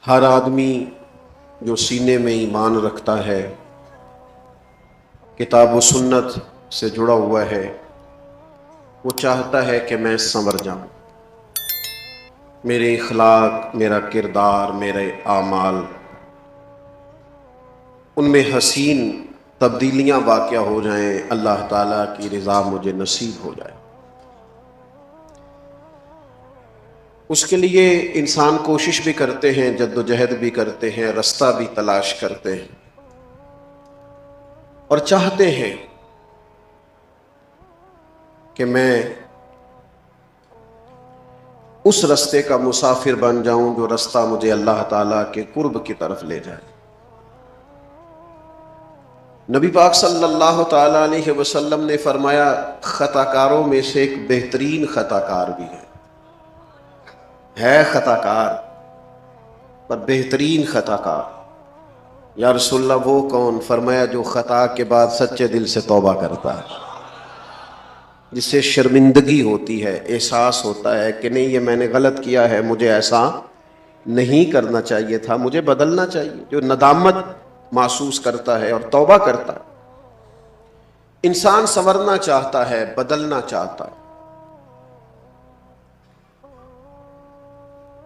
ہر آدمی جو سینے میں ایمان رکھتا ہے، کتاب و سنت سے جڑا ہوا ہے، وہ چاہتا ہے کہ میں سنور جاؤں، میرے اخلاق، میرا کردار، میرے اعمال، ان میں حسین تبدیلیاں واقع ہو جائیں، اللہ تعالیٰ کی رضا مجھے نصیب ہو جائے۔ اس کے لیے انسان کوشش بھی کرتے ہیں، جد و جہد بھی کرتے ہیں، رستہ بھی تلاش کرتے ہیں اور چاہتے ہیں کہ میں اس رستے کا مسافر بن جاؤں جو رستہ مجھے اللہ تعالیٰ کے قرب کی طرف لے جائے۔ نبی پاک صلی اللہ تعالیٰ علیہ وسلم نے فرمایا، خطا کاروں میں سے ایک بہترین خطا کار بھی ہے خطا کار پر بہترین خطا کار۔ یا رسول اللہ وہ کون؟ فرمایا جو خطا کے بعد سچے دل سے توبہ کرتا ہے، جس سے شرمندگی ہوتی ہے، احساس ہوتا ہے کہ نہیں یہ میں نے غلط کیا ہے، مجھے ایسا نہیں کرنا چاہیے تھا، مجھے بدلنا چاہیے، جو ندامت محسوس کرتا ہے اور توبہ کرتا ہے۔ انسان سنورنا چاہتا ہے، بدلنا چاہتا ہے،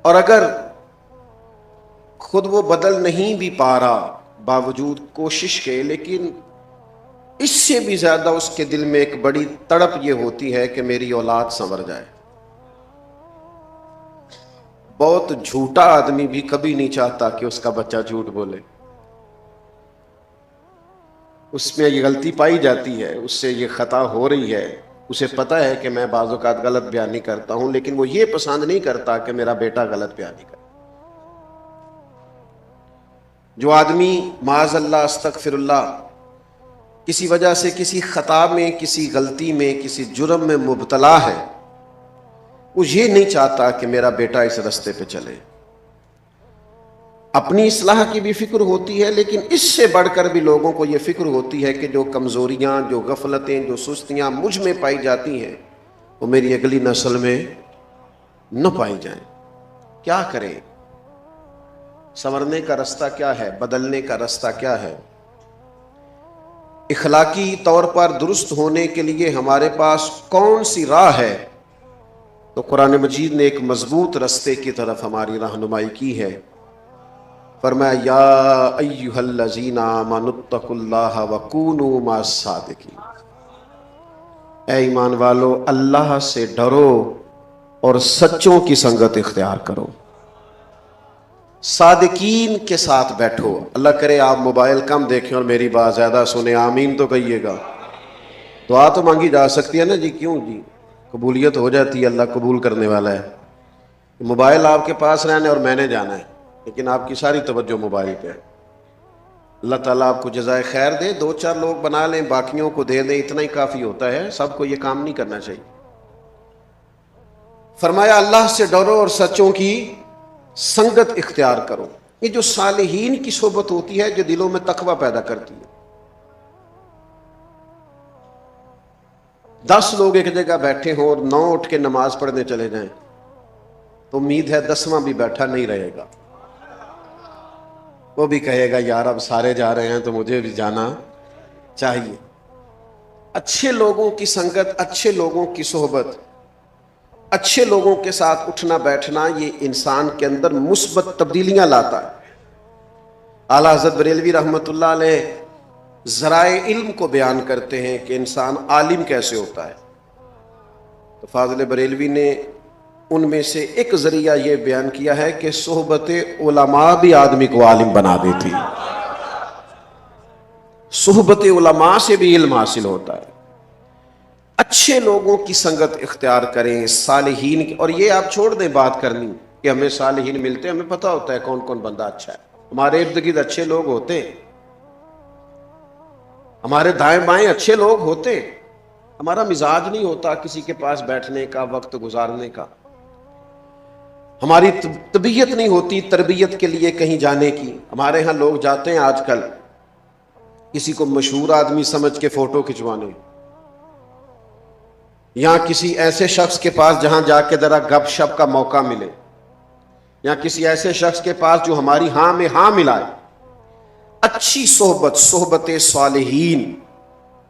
اور اگر خود وہ بدل نہیں بھی پا رہا باوجود کوشش کے، لیکن اس سے بھی زیادہ اس کے دل میں ایک بڑی تڑپ یہ ہوتی ہے کہ میری اولاد سنور جائے۔ بہت جھوٹا آدمی بھی کبھی نہیں چاہتا کہ اس کا بچہ جھوٹ بولے، اس میں یہ غلطی پائی جاتی ہے، اس سے یہ خطا ہو رہی ہے، اسے پتہ ہے کہ میں بعض اوقات غلط بیانی کرتا ہوں، لیکن وہ یہ پسند نہیں کرتا کہ میرا بیٹا غلط بیانی کرے۔ جو آدمی معاذ اللہ استغفر اللہ کسی وجہ سے کسی خطا میں، کسی غلطی میں، کسی جرم میں مبتلا ہے، وہ یہ نہیں چاہتا کہ میرا بیٹا اس رستے پہ چلے۔ اپنی اصلاح کی بھی فکر ہوتی ہے، لیکن اس سے بڑھ کر بھی لوگوں کو یہ فکر ہوتی ہے کہ جو کمزوریاں، جو غفلتیں، جو سستیاں مجھ میں پائی جاتی ہیں وہ میری اگلی نسل میں نہ پائی جائیں۔ کیا کریں؟ سنورنے کا رستہ کیا ہے؟ بدلنے کا رستہ کیا ہے؟ اخلاقی طور پر درست ہونے کے لیے ہمارے پاس کون سی راہ ہے؟ تو قرآن مجید نے ایک مضبوط رستے کی طرف ہماری رہنمائی کی ہے۔ فرمایا یا ایھا الذین آمنوا اتقوا اللہ وکونوا مع الصادقین، اے ایمان والو اللہ سے ڈرو اور سچوں کی سنگت اختیار کرو، صادقین کے ساتھ بیٹھو۔ اللہ کرے آپ موبائل کم دیکھیں اور میری بات زیادہ سنیں، آمین تو کہیے گا۔ دعا تو مانگی جا سکتی ہے نا جی، کیوں جی؟ قبولیت ہو جاتی ہے، اللہ قبول کرنے والا ہے۔ موبائل آپ کے پاس رہنا ہے اور میں نے جانا ہے، لیکن آپ کی ساری توجہ موبائل پہ ہے۔ اللہ تعالیٰ آپ کو جزائے خیر دے، 2-4 لوگ بنا لیں، باقیوں کو دے دیں، اتنا ہی کافی ہوتا ہے، سب کو یہ کام نہیں کرنا چاہیے۔ فرمایا اللہ سے ڈرو اور سچوں کی سنگت اختیار کرو۔ یہ جو صالحین کی صحبت ہوتی ہے جو دلوں میں تقوی پیدا کرتی ہے۔ 10 لوگ ایک جگہ بیٹھے ہوں اور 9 اٹھ کے نماز پڑھنے چلے جائیں تو امید ہے 10واں بھی بیٹھا نہیں رہے گا، وہ بھی کہے گا یار اب سارے جا رہے ہیں تو مجھے بھی جانا چاہیے۔ اچھے لوگوں کی سنگت، اچھے لوگوں کی صحبت، اچھے لوگوں کے ساتھ اٹھنا بیٹھنا یہ انسان کے اندر مثبت تبدیلیاں لاتا ہے۔ اعلیٰ حضرت بریلوی رحمۃ اللہ علیہ ذرائع علم کو بیان کرتے ہیں کہ انسان عالم کیسے ہوتا ہے، تو فاضل بریلوی نے ان میں سے ایک ذریعہ یہ بیان کیا ہے کہ صحبت علماء بھی آدمی کو عالم بنا دیتی، صحبت علماء سے بھی علم حاصل ہوتا ہے۔ اچھے لوگوں کی سنگت اختیار کریں، صالحین کی۔ اور یہ آپ چھوڑ دیں بات کرنی کہ ہمیں صالحین ملتے ہیں، ہمیں پتہ ہوتا ہے کون کون بندہ اچھا ہے، ہمارے ارد گرد اچھے لوگ ہوتے ہیں، ہمارے دائیں بائیں اچھے لوگ ہوتے، ہمارا مزاج نہیں ہوتا کسی کے پاس بیٹھنے کا، وقت گزارنے کا، ہماری طبیعت نہیں ہوتی تربیت کے لیے کہیں جانے کی۔ ہمارے ہاں لوگ جاتے ہیں آج کل کسی کو مشہور آدمی سمجھ کے فوٹو کھنچوانے، یا کسی ایسے شخص کے پاس جہاں جا کے ذرا گپ شپ کا موقع ملے، یا کسی ایسے شخص کے پاس جو ہماری ہاں میں ہاں ملائے. اچھی صحبت، صحبت صالحین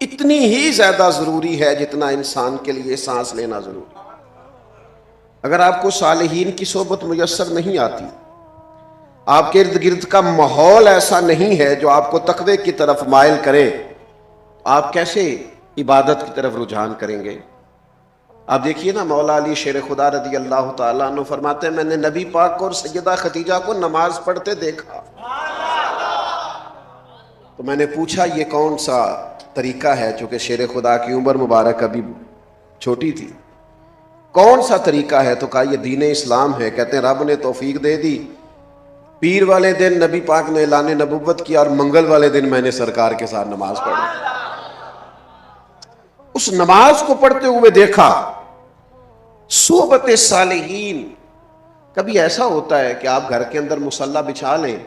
اتنی ہی زیادہ ضروری ہے جتنا انسان کے لیے سانس لینا ضروری ہے. اگر آپ کو صالحین کی صحبت میسر نہیں آتی، آپ کے ارد گرد کا ماحول ایسا نہیں ہے جو آپ کو تقوی کی طرف مائل کرے، آپ کیسے عبادت کی طرف رجحان کریں گے؟ آپ دیکھیے نا، مولا علی شیر خدا رضی اللہ تعالیٰ عنہ فرماتے ہیں میں نے نبی پاک کو اور سیدہ خدیجہ کو نماز پڑھتے دیکھا تو میں نے پوچھا یہ کون سا طریقہ ہے، چونکہ شیر خدا کی عمر مبارک ابھی چھوٹی تھی، کون سا طریقہ ہے؟ تو کہا یہ دین اسلام ہے. کہتے ہیں رب نے توفیق دے دی، پیر والے دن نبی پاک نے اعلان نبوت کیا اور منگل والے دن میں نے سرکار کے ساتھ نماز پڑھی. اس نماز کو پڑھتے ہوئے دیکھا. صحبت صالحین. کبھی ایسا ہوتا ہے کہ آپ گھر کے اندر مصلی بچھا لیں،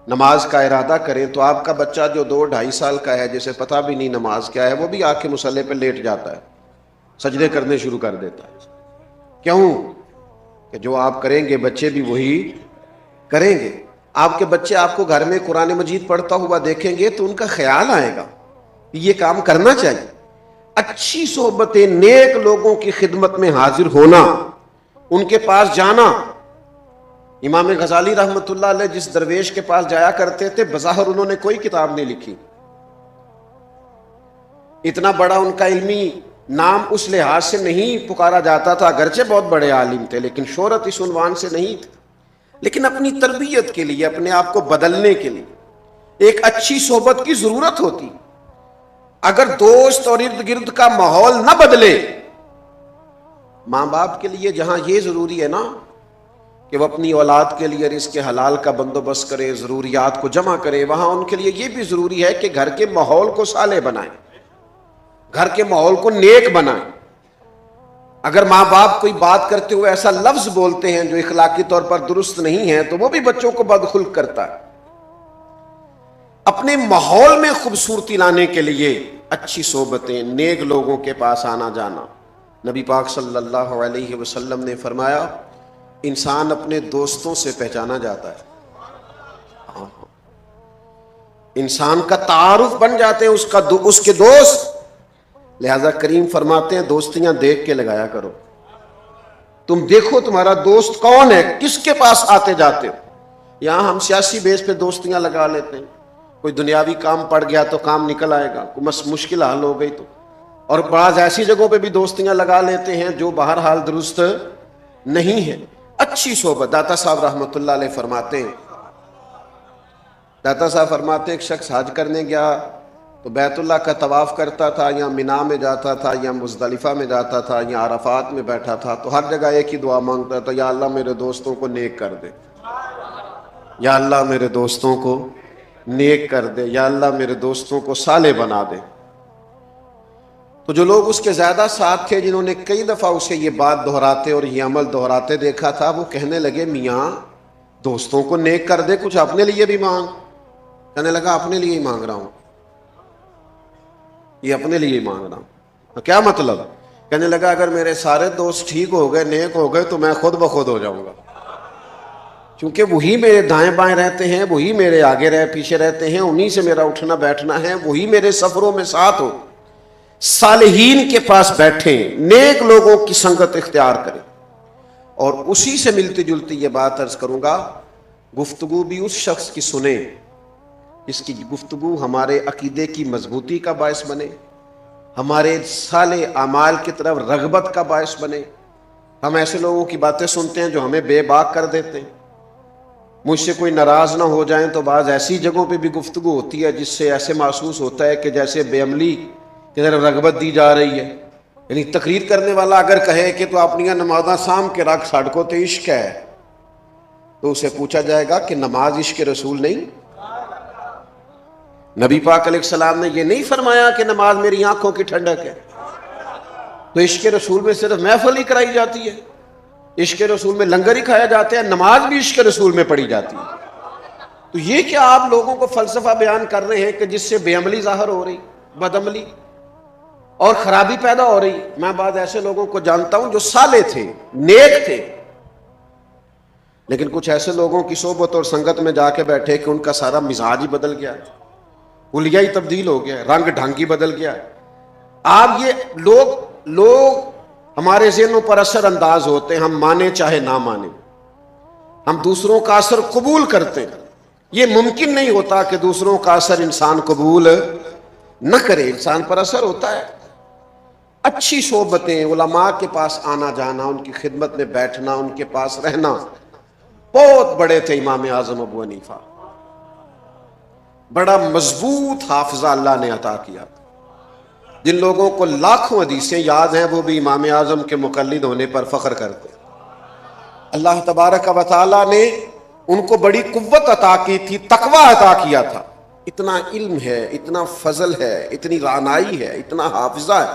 نماز کا ارادہ کریں تو آپ کا بچہ جو 2-2.5 سال کا ہے، جسے پتہ بھی نہیں نماز کیا ہے، وہ بھی آ کے مصلی پہ لیٹ جاتا ہے، سجدے کرنے شروع کر دیتا ہے. کیوں؟ کہ جو آپ کریں گے بچے بھی وہی کریں گے. آپ کے بچے آپ کو گھر میں قرآن مجید پڑھتا ہوا دیکھیں گے تو ان کا خیال آئے گا کہ یہ کام کرنا چاہیے. اچھی صحبتیں، نیک لوگوں کی خدمت میں حاضر ہونا، ان کے پاس جانا. امام غزالی رحمۃ اللہ علیہ جس درویش کے پاس جایا کرتے تھے، بظاہر انہوں نے کوئی کتاب نہیں لکھی، اتنا بڑا ان کا علمی نام اس لحاظ سے نہیں پکارا جاتا تھا، اگرچہ بہت بڑے عالم تھے لیکن شہرت اس عنوان سے نہیں تھی. لیکن اپنی تربیت کے لیے، اپنے آپ کو بدلنے کے لیے ایک اچھی صحبت کی ضرورت ہوتی. اگر دوست اور ارد گرد کا ماحول نہ بدلے، ماں باپ کے لیے جہاں یہ ضروری ہے نا کہ وہ اپنی اولاد کے لیے رزق حلال کا بندوبست کرے، ضروریات کو جمع کرے، وہاں ان کے لیے یہ بھی ضروری ہے کہ گھر کے ماحول کو صالح بنائیں، گھر کے ماحول کو نیک بنائیں. اگر ماں باپ کوئی بات کرتے ہوئے ایسا لفظ بولتے ہیں جو اخلاقی طور پر درست نہیں ہے تو وہ بھی بچوں کو بدخلق کرتا ہے. اپنے ماحول میں خوبصورتی لانے کے لیے اچھی صحبتیں، نیک لوگوں کے پاس آنا جانا. نبی پاک صلی اللہ علیہ وسلم نے فرمایا انسان اپنے دوستوں سے پہچانا جاتا ہے. انسان کا تعارف بن جاتے ہیں اس کے دوست. لہذا کریم فرماتے ہیں دوستیاں دیکھ کے لگایا کرو. تم دیکھو تمہارا دوست کون ہے، کس کے پاس آتے جاتے ہو. یہاں ہم سیاسی بیس پہ دوستیاں لگا لیتے ہیں، کوئی دنیاوی کام پڑ گیا تو کام نکل آئے گا، کوئی مشکل حل ہو گئی تو. اور بعض ایسی جگہوں پہ بھی دوستیاں لگا لیتے ہیں جو بہرحال درست نہیں ہے. اچھی صحبت. داتا صاحب رحمۃ اللہ علیہ فرماتے ہیں، ایک شخص حج کرنے گیا تو بیت اللہ کا طواف کرتا تھا، یا منا میں جاتا تھا، یا مزدلفہ میں جاتا تھا، یا عرفات میں بیٹھا تھا، تو ہر جگہ ایک ہی دعا مانگتا تھا، یا اللہ میرے دوستوں کو نیک کر دے، یا اللہ میرے دوستوں کو نیک کر دے، یا اللہ میرے دوستوں کو صالح بنا دے. تو جو لوگ اس کے زیادہ ساتھ تھے، جنہوں نے کئی دفعہ اسے یہ بات دہراتے اور یہ عمل دہراتے دیکھا تھا، وہ کہنے لگے میاں دوستوں کو نیک کر دے، کچھ اپنے لیے بھی مانگ. کہنے لگا اپنے لیے ہی مانگ رہا ہوں، یہ اپنے لیے ہی مانگ رہا ہوں. کیا مطلب؟ کہنے لگا اگر میرے سارے دوست ٹھیک ہو گئے، نیک ہو گئے، تو میں خود بخود ہو جاؤں گا، کیونکہ وہی میرے دائیں بائیں رہتے ہیں، وہی میرے آگے پیچھے رہتے ہیں، انہی سے میرا اٹھنا بیٹھنا ہے، وہی میرے سفروں میں ساتھ ہو. صالحین کے پاس بیٹھیں، نیک لوگوں کی سنگت اختیار کریں. اور اسی سے ملتی جلتی یہ بات عرض کروں گا، گفتگو بھی اس شخص کی سنیں جس کی گفتگو ہمارے عقیدے کی مضبوطی کا باعث بنے، ہمارے صالح اعمال کی طرف رغبت کا باعث بنے. ہم ایسے لوگوں کی باتیں سنتے ہیں جو ہمیں بے باک کر دیتے ہیں. مجھ سے کوئی ناراض نہ ہو جائیں تو بعض ایسی جگہوں پہ بھی گفتگو ہوتی ہے جس سے ایسے محسوس ہوتا ہے کہ جیسے بے عملی کی طرف رغبت دی جا رہی ہے. یعنی تقریر کرنے والا اگر کہے کہ تو اپنی نمازاں سام کے رکھ سڑکوں تے عشق ہے، تو اسے پوچھا جائے گا کہ نماز عشق رسول نہیں؟ نبی پاک علیہ السلام نے یہ نہیں فرمایا کہ نماز میری آنکھوں کی ٹھنڈک ہے؟ تو عشق رسول میں صرف محفل ہی کرائی جاتی ہے، عشق رسول میں لنگر ہی کھایا جاتا ہے، نماز بھی عشق رسول میں پڑھی جاتی ہے. تو یہ کیا آپ لوگوں کو فلسفہ بیان کر رہے ہیں کہ جس سے بے عملی ظاہر ہو رہی، بد عملی اور خرابی پیدا ہو رہی؟ میں بعض ایسے لوگوں کو جانتا ہوں جو صالح تھے، نیک تھے، لیکن کچھ ایسے لوگوں کی صحبت اور سنگت میں جا کے بیٹھے کہ ان کا سارا مزاج ہی بدل گیا، حلیہ ہی تبدیل ہو گیا، رنگ ڈھنگ ہی بدل گیا۔ آپ یہ لوگ ہمارے ذہنوں پر اثر انداز ہوتے ہیں، ہم مانے چاہے نہ مانے، ہم دوسروں کا اثر قبول کرتے ہیں۔ یہ ممکن نہیں ہوتا کہ دوسروں کا اثر انسان قبول نہ کرے، انسان پر اثر ہوتا ہے۔ اچھی صحبتیں، علماء کے پاس آنا جانا، ان کی خدمت میں بیٹھنا، ان کے پاس رہنا، بہت بڑے تھے امام اعظم ابو حنیفہ، بڑا مضبوط حافظہ اللہ نے عطا کیا۔ جن لوگوں کو لاکھوں حدیثیں یاد ہیں وہ بھی امام اعظم کے مقلد ہونے پر فخر کرتے ہیں۔ اللہ تبارک و تعالیٰ نے ان کو بڑی قوت عطا کی تھی، تقوی عطا کیا تھا۔ اتنا علم ہے، اتنا فضل ہے، اتنی رعنائی ہے، اتنا حافظہ ہے،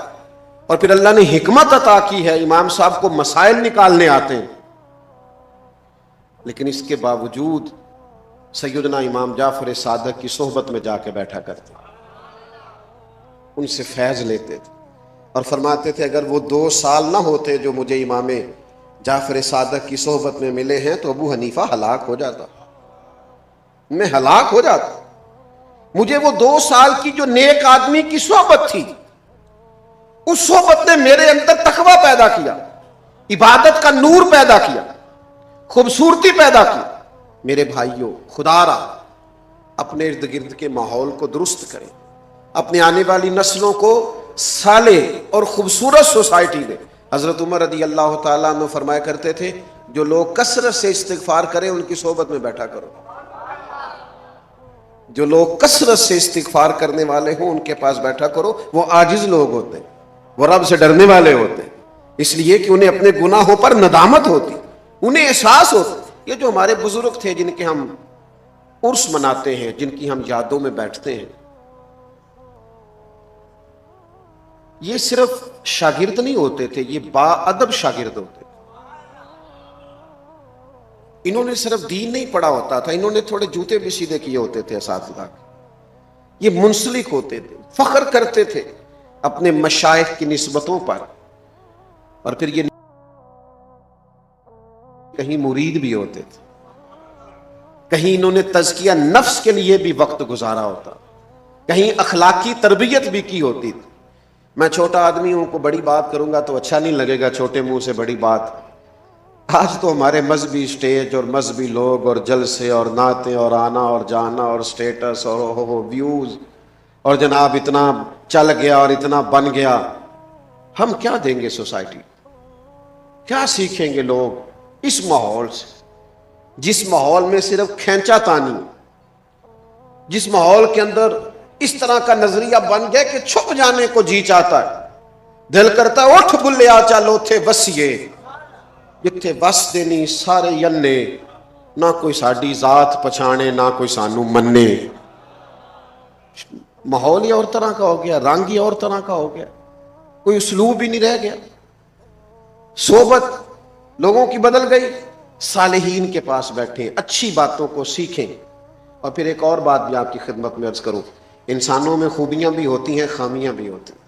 اور پھر اللہ نے حکمت عطا کی ہے، امام صاحب کو مسائل نکالنے آتے ہیں، لیکن اس کے باوجود سیدنا امام جعفر صادق کی صحبت میں جا کے بیٹھا کرتے، ان سے فیض لیتے تھے، اور فرماتے تھے اگر وہ 2 سال نہ ہوتے جو مجھے امام جعفر صادق کی صحبت میں ملے ہیں تو ابو حنیفہ ہلاک ہو جاتا، میں ہلاک ہو جاتا۔ مجھے وہ 2 سال کی جو نیک آدمی کی صحبت تھی، اس صحبت نے میرے اندر تقویٰ پیدا کیا، عبادت کا نور پیدا کیا، خوبصورتی پیدا کی۔ میرے بھائیوں، خدا را اپنے ارد گرد کے ماحول کو درست کریں، اپنے آنے والی نسلوں کو صالح اور خوبصورت سوسائٹی دیں۔ حضرت عمر رضی اللہ تعالیٰ عنہ فرمایا کرتے تھے جو لوگ کثرت سے استغفار کریں ان کی صحبت میں بیٹھا کرو، جو لوگ کثرت سے استغفار کرنے والے ہوں ان کے پاس بیٹھا کرو۔ وہ عاجز لوگ ہوتے ہیں، وہ رب سے ڈرنے والے ہوتے ہیں، اس لیے کہ انہیں اپنے گناہوں پر ندامت ہوتی، انہیں احساس ہوتا۔ یہ جو ہمارے بزرگ تھے جن کے ہم عرس مناتے ہیں، جن کی ہم یادوں میں بیٹھتے ہیں، یہ صرف شاگرد نہیں ہوتے تھے، یہ با ادب شاگرد ہوتے تھے۔ انہوں نے صرف دین نہیں پڑھا ہوتا تھا، انہوں نے تھوڑے جوتے بھی سیدھے کیے ہوتے تھے اساتذہ کے۔ یہ منسلک ہوتے تھے، فخر کرتے تھے اپنے مشائخ کی نسبتوں پر، اور پھر یہ کہیں مرید بھی ہوتے تھے، کہیں انہوں نے تزکیہ نفس کے لیے بھی وقت گزارا ہوتا، کہیں اخلاقی تربیت بھی کی ہوتی تھی۔ میں چھوٹا آدمی ہوں، کو بڑی بات کروں گا تو اچھا نہیں لگے گا، چھوٹے منہ سے بڑی بات۔ آج تو ہمارے مذہبی سٹیج اور مذہبی لوگ اور جلسے اور نعتیں اور آنا اور جانا اور سٹیٹس اور ویوز، اور جناب اتنا چل گیا اور اتنا بن گیا، ہم کیا دیں گے سوسائٹی؟ کیا سیکھیں گے لوگ اس ماحول سے، جس ماحول میں صرف کھینچا تانی، جس ماحول کے اندر اس طرح کا نظریہ بن گیا کہ چھپ جانے کو جی چاہتا ہے، دل کرتا ہے اٹھ بلیا چلو تھے بسیے، جتھے بس دینی سارے ینے، نہ کوئی ساڈی ذات پچھانے نہ کوئی سانو مننے۔ ماحول ہی اور طرح کا ہو گیا، رنگ ہی اور طرح کا ہو گیا، کوئی اسلوب ہی نہیں رہ گیا، صحبت لوگوں کی بدل گئی۔ صالحین کے پاس بیٹھیں، اچھی باتوں کو سیکھیں۔ اور پھر ایک اور بات بھی آپ کی خدمت میں عرض کروں، انسانوں میں خوبیاں بھی ہوتی ہیں، خامیاں بھی ہوتی ہیں۔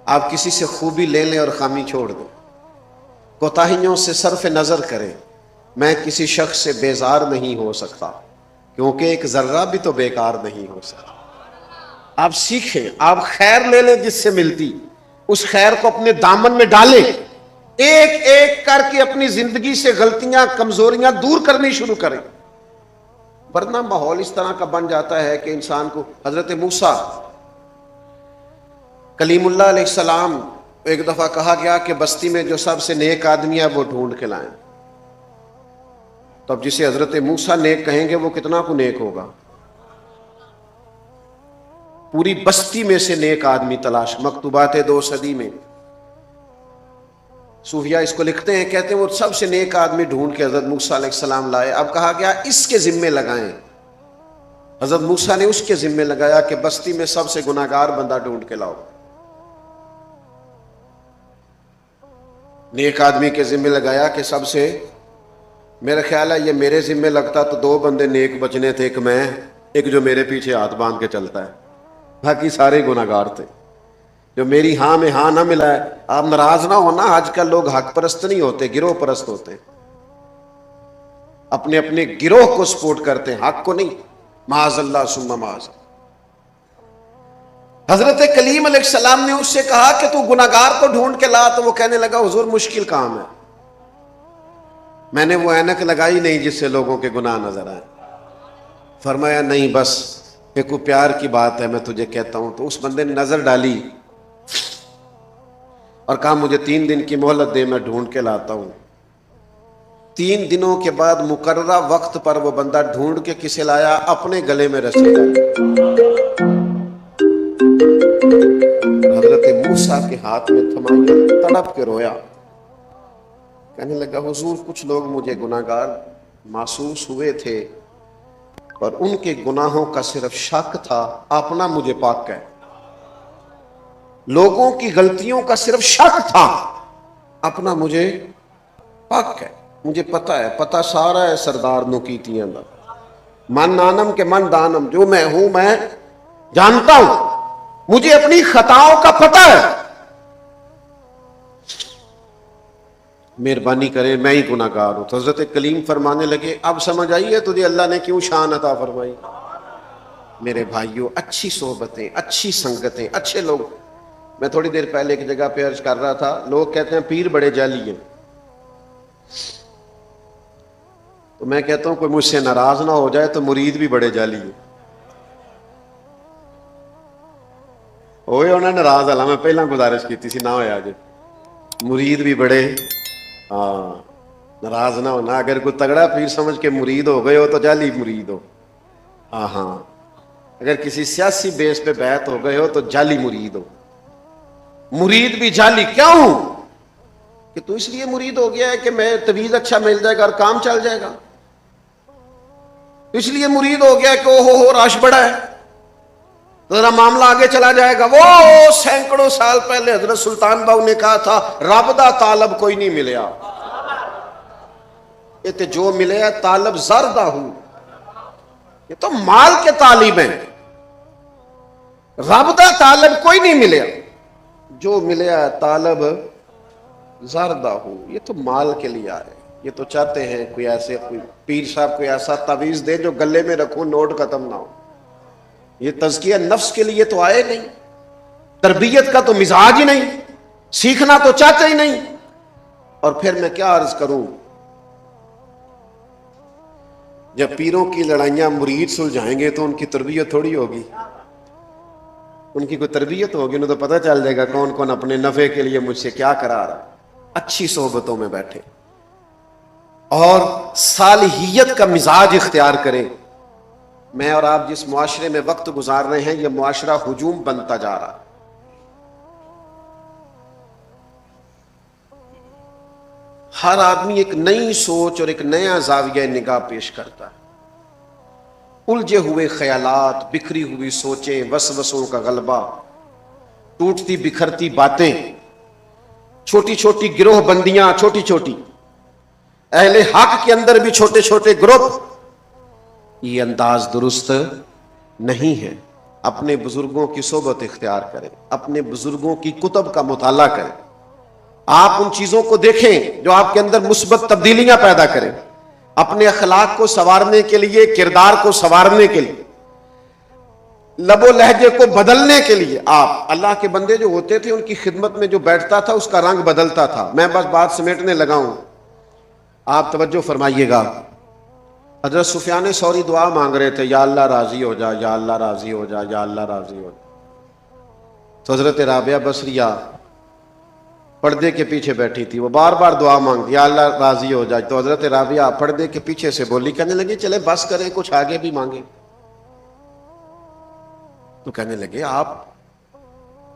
آپ کسی سے خوبی لے لیں اور خامی چھوڑ دیں، کوتاہیوں سے صرف نظر کریں۔ میں کسی شخص سے بیزار نہیں ہو سکتا کیونکہ ایک ذرہ بھی تو بیکار نہیں ہو سکتا۔ آپ سیکھیں، آپ خیر لے لیں جس سے ملتی، اس خیر کو اپنے دامن میں ڈالیں، ایک ایک کر کے اپنی زندگی سے غلطیاں کمزوریاں دور کرنی شروع کریں، ورنہ ماحول اس طرح کا بن جاتا ہے کہ انسان کو۔ حضرت موسیٰ کلیم اللہ علیہ السلام ایک دفعہ کہا گیا کہ بستی میں جو سب سے نیک آدمی ہے وہ ڈھونڈ کے لائیں، تو اب جسے حضرت موسیٰ نیک کہیں گے وہ کتنا کو نیک ہوگا؟ پوری بستی میں سے نیک آدمی تلاش۔ مکتوبات 2 صدی میں صوفیہ اس کو لکھتے ہیں، کہتے ہیں وہ سب سے نیک آدمی ڈھونڈ کے حضرت موسیٰ علیہ السلام لائے۔ اب کہا گیا اس کے ذمے لگائیں، حضرت موسیٰ نے اس کے ذمے لگایا کہ بستی میں سب سے گناہگار بندہ ڈھونڈ کے لاؤ۔ نیک آدمی کے ذمے لگایا کہ سب سے، میرا خیال ہے یہ میرے ذمے لگتا تو 2 بندے نیک بچنے تھے، ایک میں، ایک جو میرے پیچھے ہاتھ باندھ کے چلتا ہے، باقی سارے گناہگار تھے۔ جو میری ہاں میں ہاں نہ ملا ہے، آپ ناراض نہ ہونا، آج کل لوگ حق پرست نہیں ہوتے، گروہ پرست ہوتے۔ اپنے اپنے گروہ کو سپورٹ کرتے ہیں، حق کو نہیں. معاذ اللہ ثم معاذ. حضرت کلیم علیہ السلام نے اس سے کہا کہ تو گناہگار کو ڈھونڈ کے لا، تو وہ کہنے لگا حضور مشکل کام ہے، میں نے وہ اینک لگائی نہیں جس سے لوگوں کے گناہ نظر آئے. فرمایا نہیں، بس یہ کوئی پیار کی بات ہے، میں تجھے کہتا ہوں. تو اس بندے نے نظر ڈالی اور کہا مجھے 3 دن کی مہلت دے، میں ڈھونڈ کے لاتا ہوں. 3 دنوں کے بعد مقررہ وقت پر وہ بندہ ڈھونڈ کے کسے لایا؟ اپنے گلے میں رسی ڈالی، حضرت موسیٰ کے ہاتھ میں تھما، تڑپ کے رویا. کہنے لگا حضور کچھ لوگ مجھے گناہگار محسوس ہوئے تھے اور ان کے گناہوں کا صرف شک تھا، اپنا مجھے پاک کہے. لوگوں کی غلطیوں کا صرف شک تھا، اپنا مجھے پاک کہے. مجھے پتا ہے، پتا سارا ہے سردار نو کیتیاں دا، من نانم کے من دانم، جو میں ہوں میں جانتا ہوں، مجھے اپنی خطاؤں کا پتہ ہے. مہربانی کرے، میں ہی گناہگار ہوں. تو حضرت کلیم فرمانے لگے اب سمجھ آئی ہے تجھے اللہ نے کیوں شان عطا فرمائی. میرے بھائیوں، اچھی صحبتیں، اچھی سنگتیں، اچھے لوگ. میں تھوڑی دیر پہلے ایک جگہ پہ عرض کر رہا تھا، لوگ کہتے ہیں پیر بڑے جعلی ہیں، تو میں کہتا ہوں کوئی مجھ سے ناراض نہ ہو جائے تو مرید بھی بڑے جعلی ہیں. ہوئے ہونا ناراض اللہ، میں پہلا گزارش کی تھی نہ ہویا جی. مرید بھی بڑے، ہاں ناراض نہ ہونا. اگر کوئی تگڑا پیر سمجھ کے مرید ہو گئے ہو تو جعلی مرید ہو. ہاں اگر کسی سیاسی بیس پہ بیعت ہو گئے ہو تو جعلی مرید ہو. مرید بھی جعلی کیوں؟ کہ تو اس لیے مرید ہو گیا ہے کہ میں تویز اچھا مل جائے گا اور کام چل جائے گا، اس لیے مرید ہو گیا کہ ہو رش بڑا ہے تو ذرا معاملہ آگے چلا جائے گا. وہ سینکڑوں سال پہلے حضرت سلطان باؤ نے کہا تھا رب دا طالب کوئی نہیں ملیا، یہ تو جو ملے ہے طالب زردہ ہوں، یہ تو مال کے طالب ہیں. رب دا طالب کوئی نہیں ملیا، جو ملیا ہے طالب زردہ ہوں، یہ تو مال کے لیے آئے. یہ تو چاہتے ہیں کوئی ایسے، کوئی پیر صاحب کوئی ایسا تعویذ دے جو گلے میں رکھوں نوٹ ختم نہ ہو. یہ تزکیہ نفس کے لیے تو آئے نہیں، تربیت کا تو مزاج ہی نہیں، سیکھنا تو چاہتے ہی نہیں. اور پھر میں کیا عرض کروں، جب پیروں کی لڑائیاں مرید سلجھائیں گے تو ان کی تربیت تھوڑی ہوگی. ان کی کوئی تربیت ہوگی، انہیں تو پتہ چل جائے گا کون کون اپنے نفع کے لیے مجھ سے کیا کرا رہا. اچھی صحبتوں میں بیٹھے اور صالحیت کا مزاج اختیار کریں. میں اور آپ جس معاشرے میں وقت گزار رہے ہیں، یہ معاشرہ ہجوم بنتا جا رہا. ہر آدمی ایک نئی سوچ اور ایک نیا زاویہ نگاہ پیش کرتا ہے. الجھے ہوئے خیالات، بکھری ہوئی سوچیں، وسوسوں کا غلبہ، ٹوٹتی بکھرتی باتیں، چھوٹی چھوٹی گروہ بندیاں، چھوٹی چھوٹی اہل حق کے اندر بھی چھوٹے چھوٹے گروپ. یہ انداز درست نہیں ہے. اپنے بزرگوں کی صحبت اختیار کریں، اپنے بزرگوں کی کتب کا مطالعہ کریں. آپ ان چیزوں کو دیکھیں جو آپ کے اندر مثبت تبدیلیاں پیدا کریں. اپنے اخلاق کو سنوارنے کے لیے، کردار کو سنوارنے کے لیے، لب و لہجے کو بدلنے کے لیے. آپ اللہ کے بندے جو ہوتے تھے ان کی خدمت میں جو بیٹھتا تھا اس کا رنگ بدلتا تھا. میں بس بات سمیٹنے لگا ہوں، آپ توجہ فرمائیے گا. حضرت سفیان ثوری دعا مانگ رہے تھے، یا اللہ راضی ہو جا، یا اللہ راضی ہو جا، یا اللہ راضی ہو جا. تو حضرت رابعہ بصریہ پردے کے پیچھے بیٹھی تھی، وہ بار بار دعا مانگتی، یا اللہ راضی ہو جائے. تو حضرت رابعہ پردے کے پیچھے سے بولی، کہنے لگی چلے بس کریں، کچھ آگے بھی مانگے. تو کہنے لگے آپ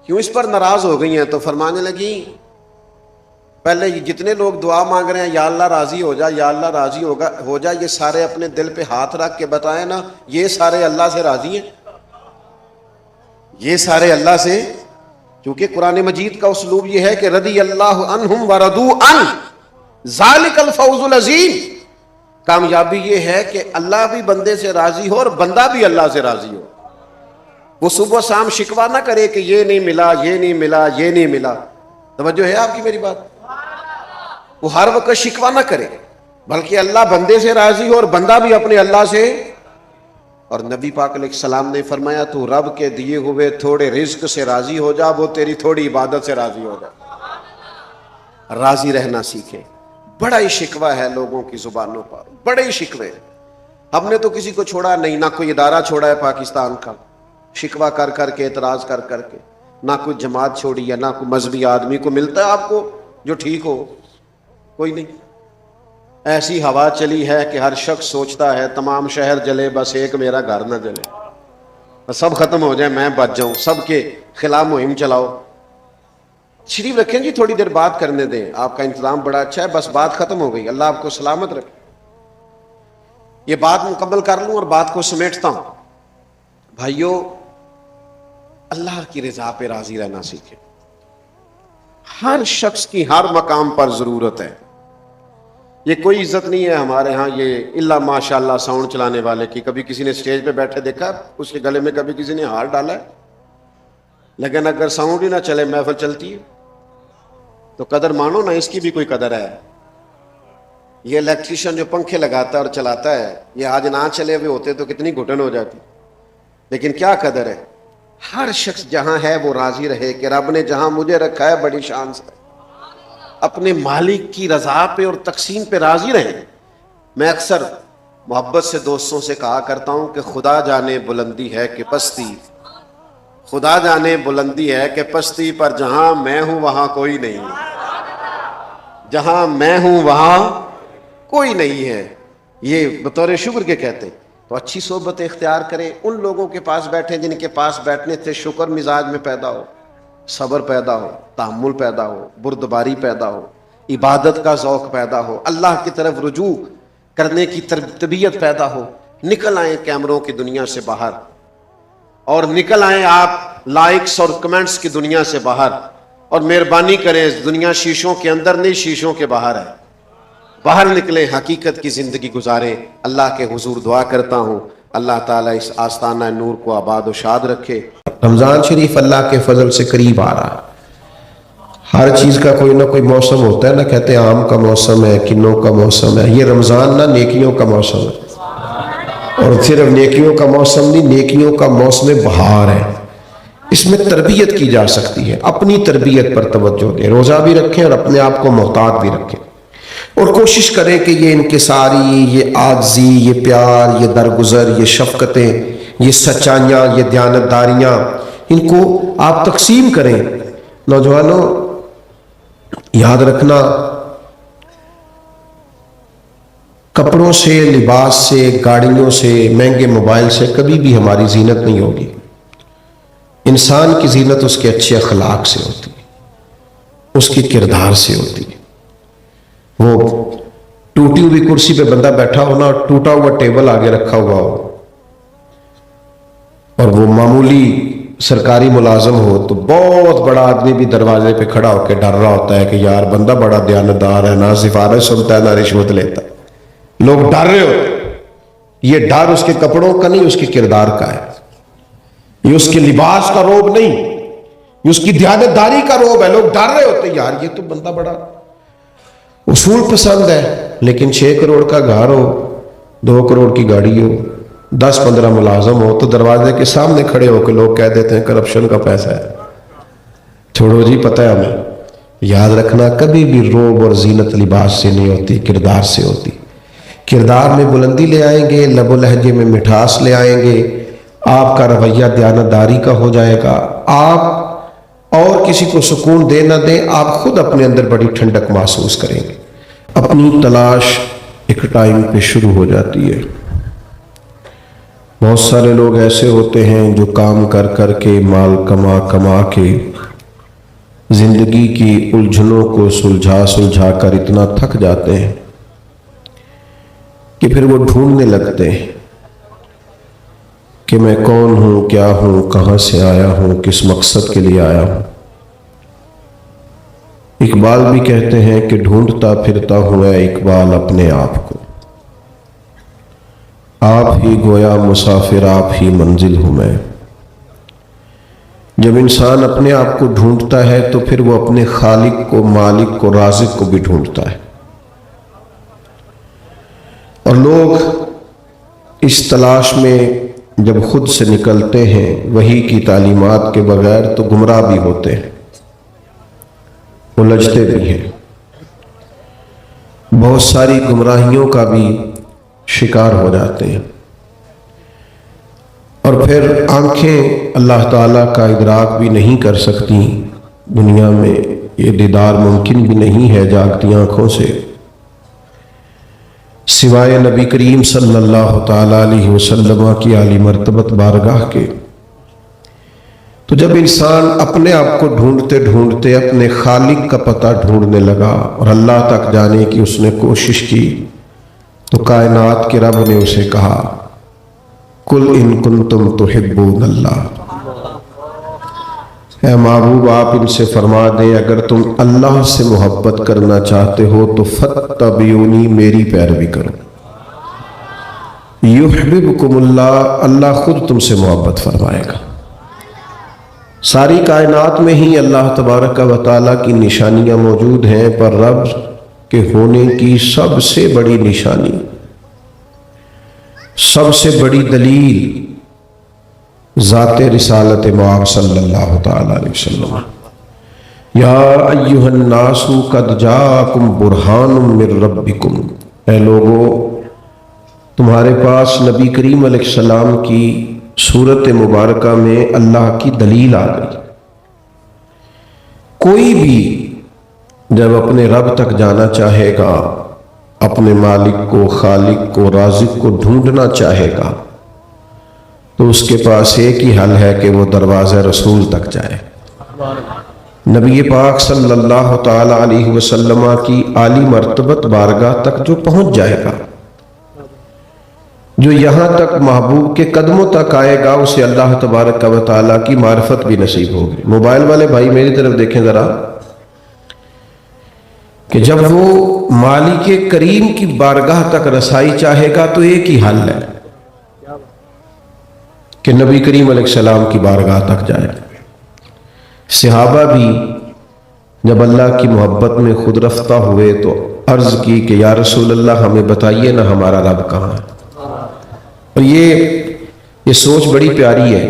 کیوں اس پر ناراض ہو گئی ہیں؟ تو فرمانے لگی پہلے جتنے لوگ دعا مانگ رہے ہیں یا اللہ راضی ہو جا، یا اللہ راضی ہو جا، یہ سارے اپنے دل پہ ہاتھ رکھ کے بتائیں نا، یہ سارے اللہ سے راضی ہیں؟ یہ سارے اللہ سے، کیونکہ قرآن مجید کا اسلوب یہ ہے کہ رضی اللہ عنہم ورضوا عنہ ذالک الفوز العظیم. کامیابی یہ ہے کہ اللہ بھی بندے سے راضی ہو اور بندہ بھی اللہ سے راضی ہو. وہ صبح شام شکوہ نہ کرے کہ یہ نہیں ملا، یہ نہیں ملا، یہ نہیں ملا. توجہ ہے آپ کی میری بات؟ وہ ہر وقت شکوہ نہ کرے. بلکہ اللہ بندے سے راضی ہو اور بندہ بھی اپنے اللہ سے. اور نبی پاک علیہ السلام نے فرمایا تو رب کے دیے ہوئے تھوڑے رزق سے راضی ہو جا, وہ تیری تھوڑی عبادت سے راضی ہو جا. راضی رہنا سیکھیں. بڑا ہی شکوہ ہے لوگوں کی زبانوں پر, بڑے ہی شکوے. ہم نے تو کسی کو چھوڑا نہیں, نہ کوئی ادارہ چھوڑا ہے پاکستان کا شکوہ کر کر کے, اعتراض کر کر کے, نہ کوئی جماعت چھوڑی ہے, نہ کوئی مذہبی آدمی کو ملتا ہے آپ کو جو ٹھیک ہو, کوئی نہیں. ایسی ہوا چلی ہے کہ ہر شخص سوچتا ہے تمام شہر جلے بس ایک میرا گھر نہ جلے, بس سب ختم ہو جائے میں بچ جاؤں, سب کے خلاف مہم چلاؤ. شریف رکھیں جی, تھوڑی دیر بات کرنے دیں, آپ کا انتظام بڑا اچھا ہے, بس بات ختم ہو گئی, اللہ آپ کو سلامت رکھے. یہ بات مکمل کر لوں اور بات کو سمیٹتا ہوں. بھائیو, اللہ کی رضا پہ راضی رہنا سیکھیں. ہر شخص کی ہر مقام پر ضرورت ہے. یہ کوئی عزت نہیں ہے ہمارے ہاں یہ اللہ ماشاء اللہ ساؤنڈ چلانے والے کی. کبھی کسی نے اسٹیج پہ بیٹھے دیکھا اس کے گلے میں کبھی کسی نے ہار ڈالا ہے؟ لیکن اگر ساؤنڈ ہی نہ چلے محفل چلتی ہے تو قدر مانو نا, اس کی بھی کوئی قدر ہے. یہ الیکٹریشین جو پنکھے لگاتا ہے اور چلاتا ہے, یہ آج نہ چلے ہوئے ہوتے تو کتنی گھٹن ہو جاتی. لیکن کیا قدر ہے, ہر شخص جہاں ہے وہ راضی رہے کہ رب نے جہاں مجھے رکھا ہے بڑی شان سے, اپنے مالک کی رضا پہ اور تقسیم پہ راضی رہیں. میں اکثر محبت سے دوستوں سے کہا کرتا ہوں کہ خدا جانے بلندی ہے کہ پستی, خدا جانے بلندی ہے کہ پستی, پر جہاں میں ہوں وہاں کوئی نہیں ہے, جہاں میں ہوں وہاں کوئی نہیں ہے. یہ بطور شکر کے کہتے ہیں. تو اچھی صحبت اختیار کریں, ان لوگوں کے پاس بیٹھیں جن کے پاس بیٹھنے سے شکر مزاج میں پیدا ہو, صبر پیدا ہو, تحمل پیدا ہو, بردباری پیدا ہو, عبادت کا ذوق پیدا ہو, اللہ کی طرف رجوع کرنے کی طبیعت پیدا ہو. نکل آئیں کیمروں کی دنیا سے باہر, اور نکل آئیں آپ لائکس اور کمنٹس کی دنیا سے باہر, اور مہربانی کریں دنیا شیشوں کے اندر نہیں شیشوں کے باہر ہے. باہر نکلیں, حقیقت کی زندگی گزاریں. اللہ کے حضور دعا کرتا ہوں اللہ تعالیٰ اس آستانہ نور کو آباد و شاد رکھے. رمضان شریف اللہ کے فضل سے قریب آ رہا. ہر چیز کا کوئی نہ کوئی موسم ہوتا ہے نا, کہتے ہیں آم کا موسم ہے, کنوں کا موسم ہے. یہ رمضان نہ نیکیوں کا موسم ہے, اور صرف نیکیوں کا موسم نہیں, نیکیوں کا موسم بہار ہے. اس میں تربیت کی جا سکتی ہے. اپنی تربیت پر توجہ دیں, روزہ بھی رکھیں اور اپنے آپ کو محتاط بھی رکھیں, اور کوشش کریں کہ یہ انکساری, یہ عاجزی, یہ پیار, یہ درگزر, یہ شفقتیں, یہ سچائیاں, یہ دیانتداریاں, ان کو آپ تقسیم کریں. نوجوانوں یاد رکھنا, کپڑوں سے, لباس سے, گاڑیوں سے, مہنگے موبائل سے کبھی بھی ہماری زینت نہیں ہوگی. انسان کی زینت اس کے اچھے اخلاق سے ہوتی ہے, اس کی کردار سے ہوتی ہے. وہ ٹوٹی ہوئی کرسی پہ بندہ بیٹھا ہو نا, اور ٹوٹا ہوا ٹیبل آگے رکھا ہوا ہو, اور وہ معمولی سرکاری ملازم ہو, تو بہت بڑا آدمی بھی دروازے پہ کھڑا ہو کے ڈر رہا ہوتا ہے کہ یار بندہ بڑا دیانتدار ہے, نہ سفارش سنتا ہے نہ رشوت لیتا. لوگ ڈر رہے ہوتے. یہ ڈر اس کے کپڑوں کا نہیں, اس کے کردار کا ہے. یہ اس کے لباس کا روب نہیں, یہ اس کی دیانتداری کا روب ہے. لوگ ڈر رہے ہوتے یار یہ تو بندہ بڑا اصول پسند ہے, لیکن 6 کروڑ کا گھر ہو, 2 کروڑ کی گاڑی ہو, 10-15 ملازم ہو, تو دروازے کے سامنے کھڑے ہو کے لوگ کہہ دیتے ہیں کرپشن کا پیسہ ہے. چھوڑو جی, پتہ ہے ہمیں. یاد رکھنا کبھی بھی روب اور زینت لباس سے نہیں ہوتی, کردار سے ہوتی. کردار میں بلندی لے آئیں گے, لب و لہجے میں مٹھاس لے آئیں گے, آپ کا رویہ دیانتداری کا ہو جائے گا. آپ اور کسی کو سکون دے نہ دیں, آپ خود اپنے اندر بڑی ٹھنڈک محسوس کریں گے. اپنی تلاش ایک ٹائم پہ شروع ہو جاتی ہے. بہت سارے لوگ ایسے ہوتے ہیں جو کام کر کر کے, مال کما کما کے, زندگی کی الجھنوں کو سلجھا سلجھا کر اتنا تھک جاتے ہیں کہ پھر وہ ڈھونڈنے لگتے ہیں کہ میں کون ہوں, کیا ہوں, کہاں سے آیا ہوں, کس مقصد کے لیے آیا ہوں. اقبال بھی کہتے ہیں کہ ڈھونڈتا پھرتا ہوں اے اقبال اپنے آپ کو, آپ ہی گویا مسافر, آپ ہی منزل ہوں میں. جب انسان اپنے آپ کو ڈھونڈتا ہے تو پھر وہ اپنے خالق کو, مالک کو, رازق کو بھی ڈھونڈتا ہے. اور لوگ اس تلاش میں جب خود سے نکلتے ہیں وحی کی تعلیمات کے بغیر تو گمراہ بھی ہوتے ہیں، الجھتے بھی ہیں، بہت ساری گمراہیوں کا بھی شکار ہو جاتے ہیں، اور پھر آنکھیں اللہ تعالیٰ کا ادراک بھی نہیں کر سکتی، دنیا میں یہ دیدار ممکن بھی نہیں ہے جاگتی آنکھوں سے، سوائے نبی کریم صلی اللہ تعالیٰ علیہ وسلم کی عالی مرتبت بارگاہ کے۔ تو جب انسان اپنے آپ کو ڈھونڈتے ڈھونڈتے اپنے خالق کا پتہ ڈھونڈنے لگا اور اللہ تک جانے کی اس نے کوشش کی، تو کائنات کے رب نے اسے کہا قل ان کنتم تحبون اللہ، اے محبوب آپ ان سے فرما دیں اگر تم اللہ سے محبت کرنا چاہتے ہو تو فاتبعونی، میری پیروی کرو، یحببکم اللہ، اللہ خود تم سے محبت فرمائے گا۔ ساری کائنات میں ہی اللہ تبارک و تعالیٰ کی نشانیاں موجود ہیں، پر رب کے ہونے کی سب سے بڑی نشانی، سب سے بڑی دلیل ذات رسالت مآب صلی اللہ تعالیٰ علیہ وسلم۔ یا ایہا الناس قد جاءکم برہان من ربکم، اے لوگو تمہارے پاس نبی کریم علیہ السلام کی صورت مبارکہ میں اللہ کی دلیل آ گئی۔ کوئی بھی جب اپنے رب تک جانا چاہے گا، اپنے مالک کو، خالق کو، رازق کو ڈھونڈنا چاہے گا، تو اس کے پاس ایک ہی حل ہے کہ وہ دروازہ رسول تک جائے، نبی پاک صلی اللہ تعالی علیہ وسلم کی عالی مرتبت بارگاہ تک جو پہنچ جائے گا، جو یہاں تک محبوب کے قدموں تک آئے گا، اسے اللہ تبارک و تعالیٰ کی معرفت بھی نصیب ہوگی۔ موبائل والے بھائی میری طرف دیکھیں ذرا، کہ جب وہ مالک کریم کی بارگاہ تک رسائی چاہے گا تو ایک ہی حل ہے کہ نبی کریم علیہ السلام کی بارگاہ تک جائے۔ صحابہ بھی جب اللہ کی محبت میں خود رفتہ ہوئے تو عرض کی کہ یا رسول اللہ ہمیں بتائیے نا ہمارا رب کہاں ہے۔ اور یہ سوچ بڑی پیاری ہے۔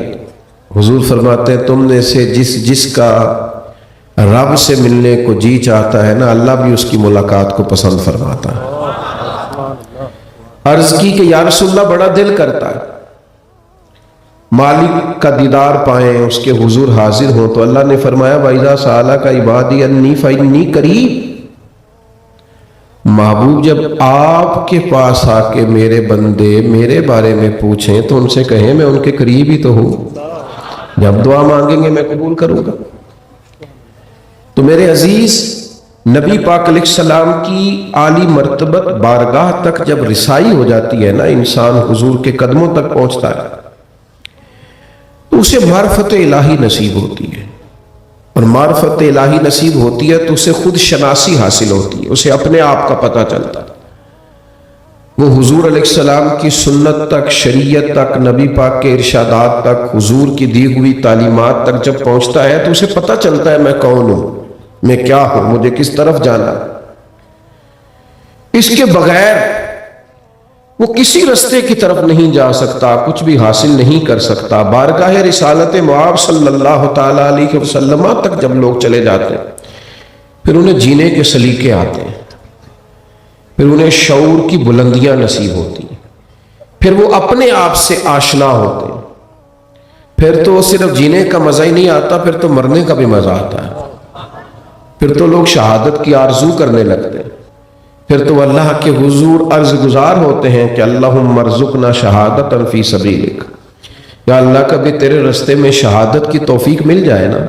حضور فرماتے ہیں تم نے سے جس کا رب سے ملنے کو جی چاہتا ہے نا، اللہ بھی اس کی ملاقات کو پسند فرماتا ہے۔ عرض کی کہ یا رسول اللہ بڑا دل کرتا ہے مالک کا دیدار پائیں، اس کے حضور حاضر ہوں، تو اللہ نے فرمایا وَإِذَا سَأَلَكَ عِبَادِي عَنِّي فَإِنِّي قَرِيبٌ، محبوب جب آپ کے پاس آ کے میرے بندے میرے بارے میں پوچھیں تو ان سے کہیں میں ان کے قریب ہی تو ہوں، جب دعا مانگیں گے میں قبول کروں گا۔ تو میرے عزیز نبی پاک علیہ السلام کی عالی مرتبت بارگاہ تک جب رسائی ہو جاتی ہے نا، انسان حضور کے قدموں تک پہنچتا ہے تو اسے معرفت الہی نصیب ہوتی ہے، اور معرفت الہی نصیب ہوتی ہے تو اسے خود شناسی حاصل ہوتی ہے، اسے اپنے آپ کا پتہ چلتا ہے۔ وہ حضور علیہ السلام کی سنت تک، شریعت تک، نبی پاک کے ارشادات تک، حضور کی دی ہوئی تعلیمات تک جب پہنچتا ہے تو اسے پتہ چلتا ہے میں کون ہوں، میں کیا ہوں، مجھے کس طرف جانا۔ اس کے بغیر وہ کسی رستے کی طرف نہیں جا سکتا، کچھ بھی حاصل نہیں کر سکتا۔ بارگاہ رسالت مآب صلی اللہ تعالی علیہ وسلم تک جب لوگ چلے جاتے ہیں پھر انہیں جینے کے سلیقے آتے ہیں، پھر انہیں شعور کی بلندیاں نصیب ہوتی ہیں، پھر وہ اپنے آپ سے آشنا ہوتے ہیں، پھر تو صرف جینے کا مزہ ہی نہیں آتا، پھر تو مرنے کا بھی مزہ آتا ہے، پھر تو لوگ شہادت کی آرزو کرنے لگتے ہیں، پھر تو اللہ کے حضور عرض گزار ہوتے ہیں کہ اللہم ارزقنا شہادتا فی سبیلک، یا اللہ کبھی تیرے رستے میں شہادت کی توفیق مل جائے نا۔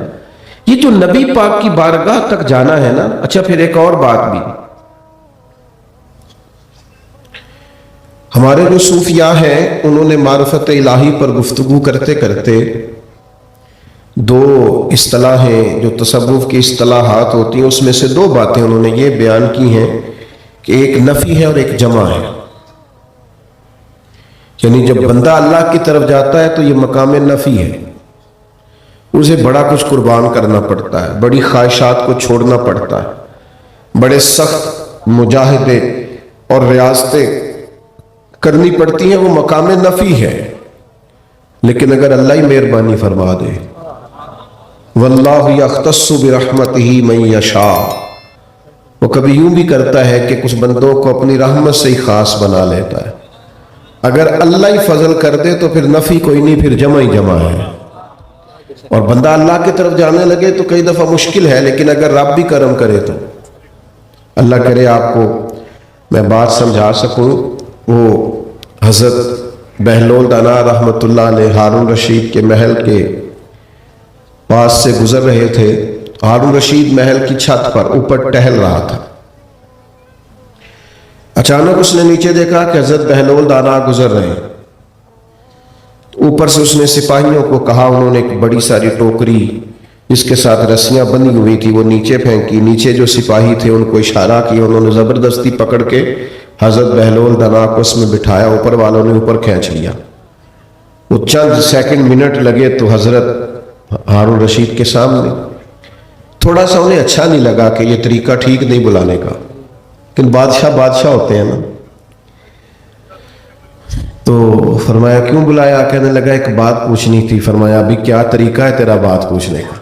یہ جو نبی پاک کی بارگاہ تک جانا ہے نا، اچھا پھر ایک اور بات بھی، ہمارے جو صوفیاء ہیں انہوں نے معرفت الہی پر گفتگو کرتے کرتے دو اصطلاحیں جو تصوف کی اصطلاحات ہوتی ہیں اس میں سے دو باتیں انہوں نے یہ بیان کی ہیں کہ ایک نفی ہے اور ایک جمع ہے، یعنی جب بندہ اللہ کی طرف جاتا ہے تو یہ مقام نفی ہے، اسے بڑا کچھ قربان کرنا پڑتا ہے، بڑی خواہشات کو چھوڑنا پڑتا ہے، بڑے سخت مجاہدے اور ریاضتیں کرنی پڑتی ہیں وہ مقام نفی ہے، لیکن اگر اللہ ہی مہربانی فرما دے، واللہ یختص برحمتہ من یشاء، وہ کبھی یوں بھی کرتا ہے کہ کچھ بندوں کو اپنی رحمت سے ہی خاص بنا لیتا ہے۔ اگر اللہ ہی فضل کر دے تو پھر نفی کوئی نہیں، پھر جمع ہی جمع ہے، اور بندہ اللہ کی طرف جانے لگے تو کئی دفعہ مشکل ہے، لیکن اگر رب بھی کرم کرے تو اللہ کرے آپ کو میں بات سمجھا سکوں۔ وہ حضرت بہلول دانا رحمۃ اللہ علیہ ہارون رشید کے محل کے پاس سے گزر رہے تھے۔ ہارون رشید محل کی چھت پر اوپر ٹہل رہا تھا، اچانک اس نے نیچے دیکھا کہ حضرت بہلول دانا گزر رہے ہیں۔ اوپر سے اس نے سپاہیوں کو کہا، انہوں نے ایک بڑی ساری ٹوکری جس کے ساتھ رسیاں بندھی ہوئی تھی وہ نیچے پھینکی، نیچے جو سپاہی تھے ان کو اشارہ کیا، انہوں نے زبردستی پکڑ کے حضرت بہلول دانا کو اس میں بٹھایا، اوپر والوں نے اوپر کھینچ لیا۔ وہ چند سیکنڈ منٹ لگے تو حضرت ہارون رشید کے سامنے، تھوڑا سا انہیں اچھا نہیں لگا کہ یہ طریقہ ٹھیک نہیں بلانے کا، لیکن بادشاہ ہوتے ہیں نا، تو فرمایا کیوں بلایا؟ کہنے لگا ایک بات پوچھنی تھی۔ فرمایا ابھی کیا طریقہ ہے تیرا بات پوچھنے کا،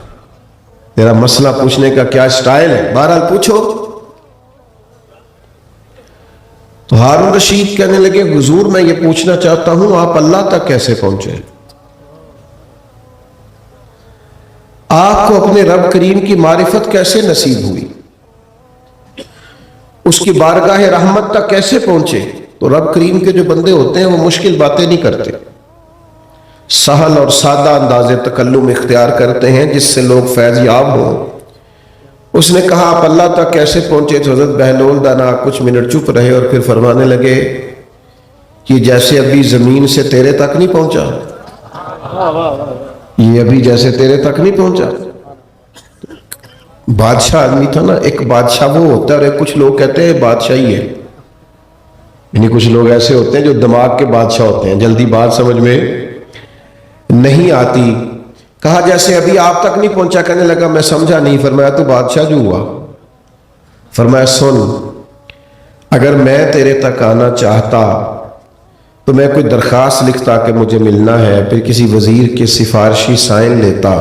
تیرا مسئلہ پوچھنے کا کیا سٹائل ہے؟ بہرحال پوچھو۔ تو ہارون رشید کہنے لگے حضور میں یہ پوچھنا چاہتا ہوں آپ اللہ تک کیسے پہنچے؟ آپ کو اپنے رب کریم کی معرفت کیسے نصیب ہوئی؟ اس کی بارگاہ رحمت تک کیسے پہنچے؟ تو رب کریم کے جو بندے ہوتے ہیں وہ مشکل باتیں نہیں کرتے، سہل اور سادہ انداز تکلم اختیار کرتے ہیں جس سے لوگ فیض یاب ہوں۔ اس نے کہا آپ اللہ تک کیسے پہنچے؟ تو حضرت بہلول دانا کچھ منٹ چپ رہے اور پھر فرمانے لگے کہ جیسے ابھی زمین سے تیرے تک نہیں پہنچا، یہ ابھی جیسے تیرے تک نہیں پہنچا۔ بادشاہ آدمی تھا نا، ایک بادشاہ وہ ہوتا ہے اور ایک کچھ لوگ کہتے ہیں بادشاہ ہی ہے، یعنی کچھ لوگ ایسے ہوتے ہیں جو دماغ کے بادشاہ ہوتے ہیں، جلدی بات سمجھ میں نہیں آتی۔ کہا جیسے ابھی آپ تک نہیں پہنچا، کہنے لگا میں سمجھا نہیں۔ فرمایا تو بادشاہ جو ہوا؟ فرمایا سن، اگر میں تیرے تک آنا چاہتا تو میں کوئی درخواست لکھتا کہ مجھے ملنا ہے، پھر کسی وزیر کے سفارشی سائن لیتا،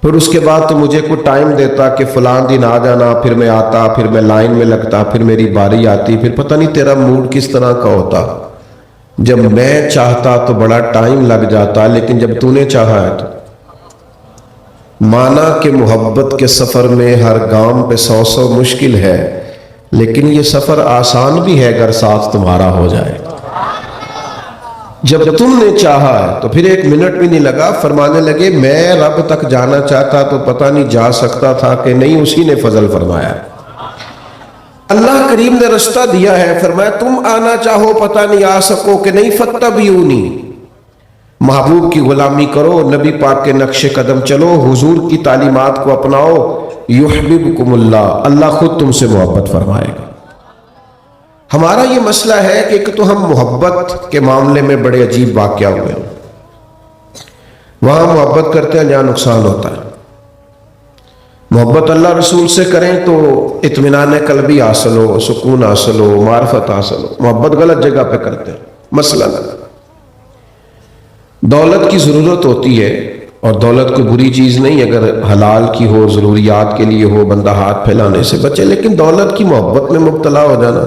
پھر اس کے بعد تو مجھے کوئی ٹائم دیتا کہ فلاں دن آ جانا، پھر میں آتا، پھر میں لائن میں لگتا، پھر میری باری آتی، پھر پتہ نہیں تیرا موڈ کس طرح کا ہوتا۔ جب میں چاہتا تو بڑا ٹائم لگ جاتا، لیکن جب تو نے چاہا ہے تو مانا کہ محبت کے سفر میں ہر گام پہ 100 مشکل ہے، لیکن یہ سفر آسان بھی ہے اگر ساتھ تمہارا ہو جائے۔ جب تم نے چاہا ہے تو پھر ایک منٹ بھی نہیں لگا۔ فرمانے لگے میں رب تک جانا چاہتا تو پتہ نہیں جا سکتا تھا کہ نہیں، اسی نے فضل فرمایا، اللہ کریم نے رستہ دیا ہے۔ فرمایا تم آنا چاہو پتہ نہیں آ سکو کہ نہیں، فتبعونی، محبوب کی غلامی کرو، نبی پاک کے نقش قدم چلو، حضور کی تعلیمات کو اپناؤ، یحببکم اللہ، اللہ خود تم سے محبت فرمائے گا۔ ہمارا یہ مسئلہ ہے کہ ایک تو ہم محبت کے معاملے میں بڑے عجیب واقعہ ہوئے، وہاں محبت کرتے ہیں جہاں نقصان ہوتا ہے۔ محبت اللہ رسول سے کریں تو اطمینان قلبی حاصل ہو، سکون حاصل ہو، معرفت حاصل ہو۔ محبت غلط جگہ پہ کرتے ہیں، مسئلہ دولت کی ضرورت ہوتی ہے، اور دولت کوئی بری چیز نہیں، اگر حلال کی ہو، ضروریات کے لیے ہو، بندہ ہاتھ پھیلانے سے بچے، لیکن دولت کی محبت میں مبتلا ہو جانا،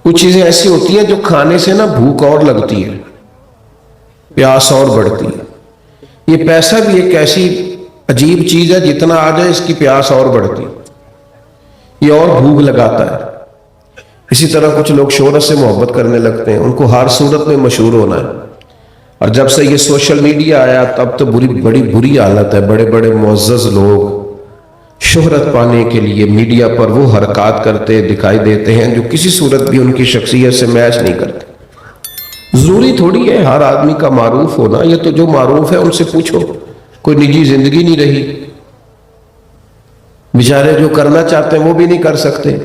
کچھ چیزیں ایسی ہوتی ہیں جو کھانے سے نا بھوک اور لگتی ہے، پیاس اور بڑھتی ہے۔ یہ پیسہ بھی ایک ایسی عجیب چیز ہے، جتنا آ جائے اس کی پیاس اور بڑھتی ہے، یہ اور بھوک لگاتا ہے۔ اسی طرح کچھ لوگ شہرت سے محبت کرنے لگتے ہیں، ان کو ہر صورت میں مشہور ہونا ہے، اور جب سے یہ سوشل میڈیا آیا تب تو بڑی بری حالت ہے۔ بڑے بڑے معزز لوگ شہرت پانے کے لیے میڈیا پر وہ حرکات کرتے دکھائی دیتے ہیں جو کسی صورت بھی ان کی شخصیت سے میچ نہیں کرتے۔ ضروری تھوڑی ہے ہر آدمی کا معروف ہونا، یہ تو جو معروف ہے ان سے پوچھو، کوئی نجی زندگی نہیں رہی، بیچارے جو کرنا چاہتے ہیں وہ بھی نہیں کر سکتے۔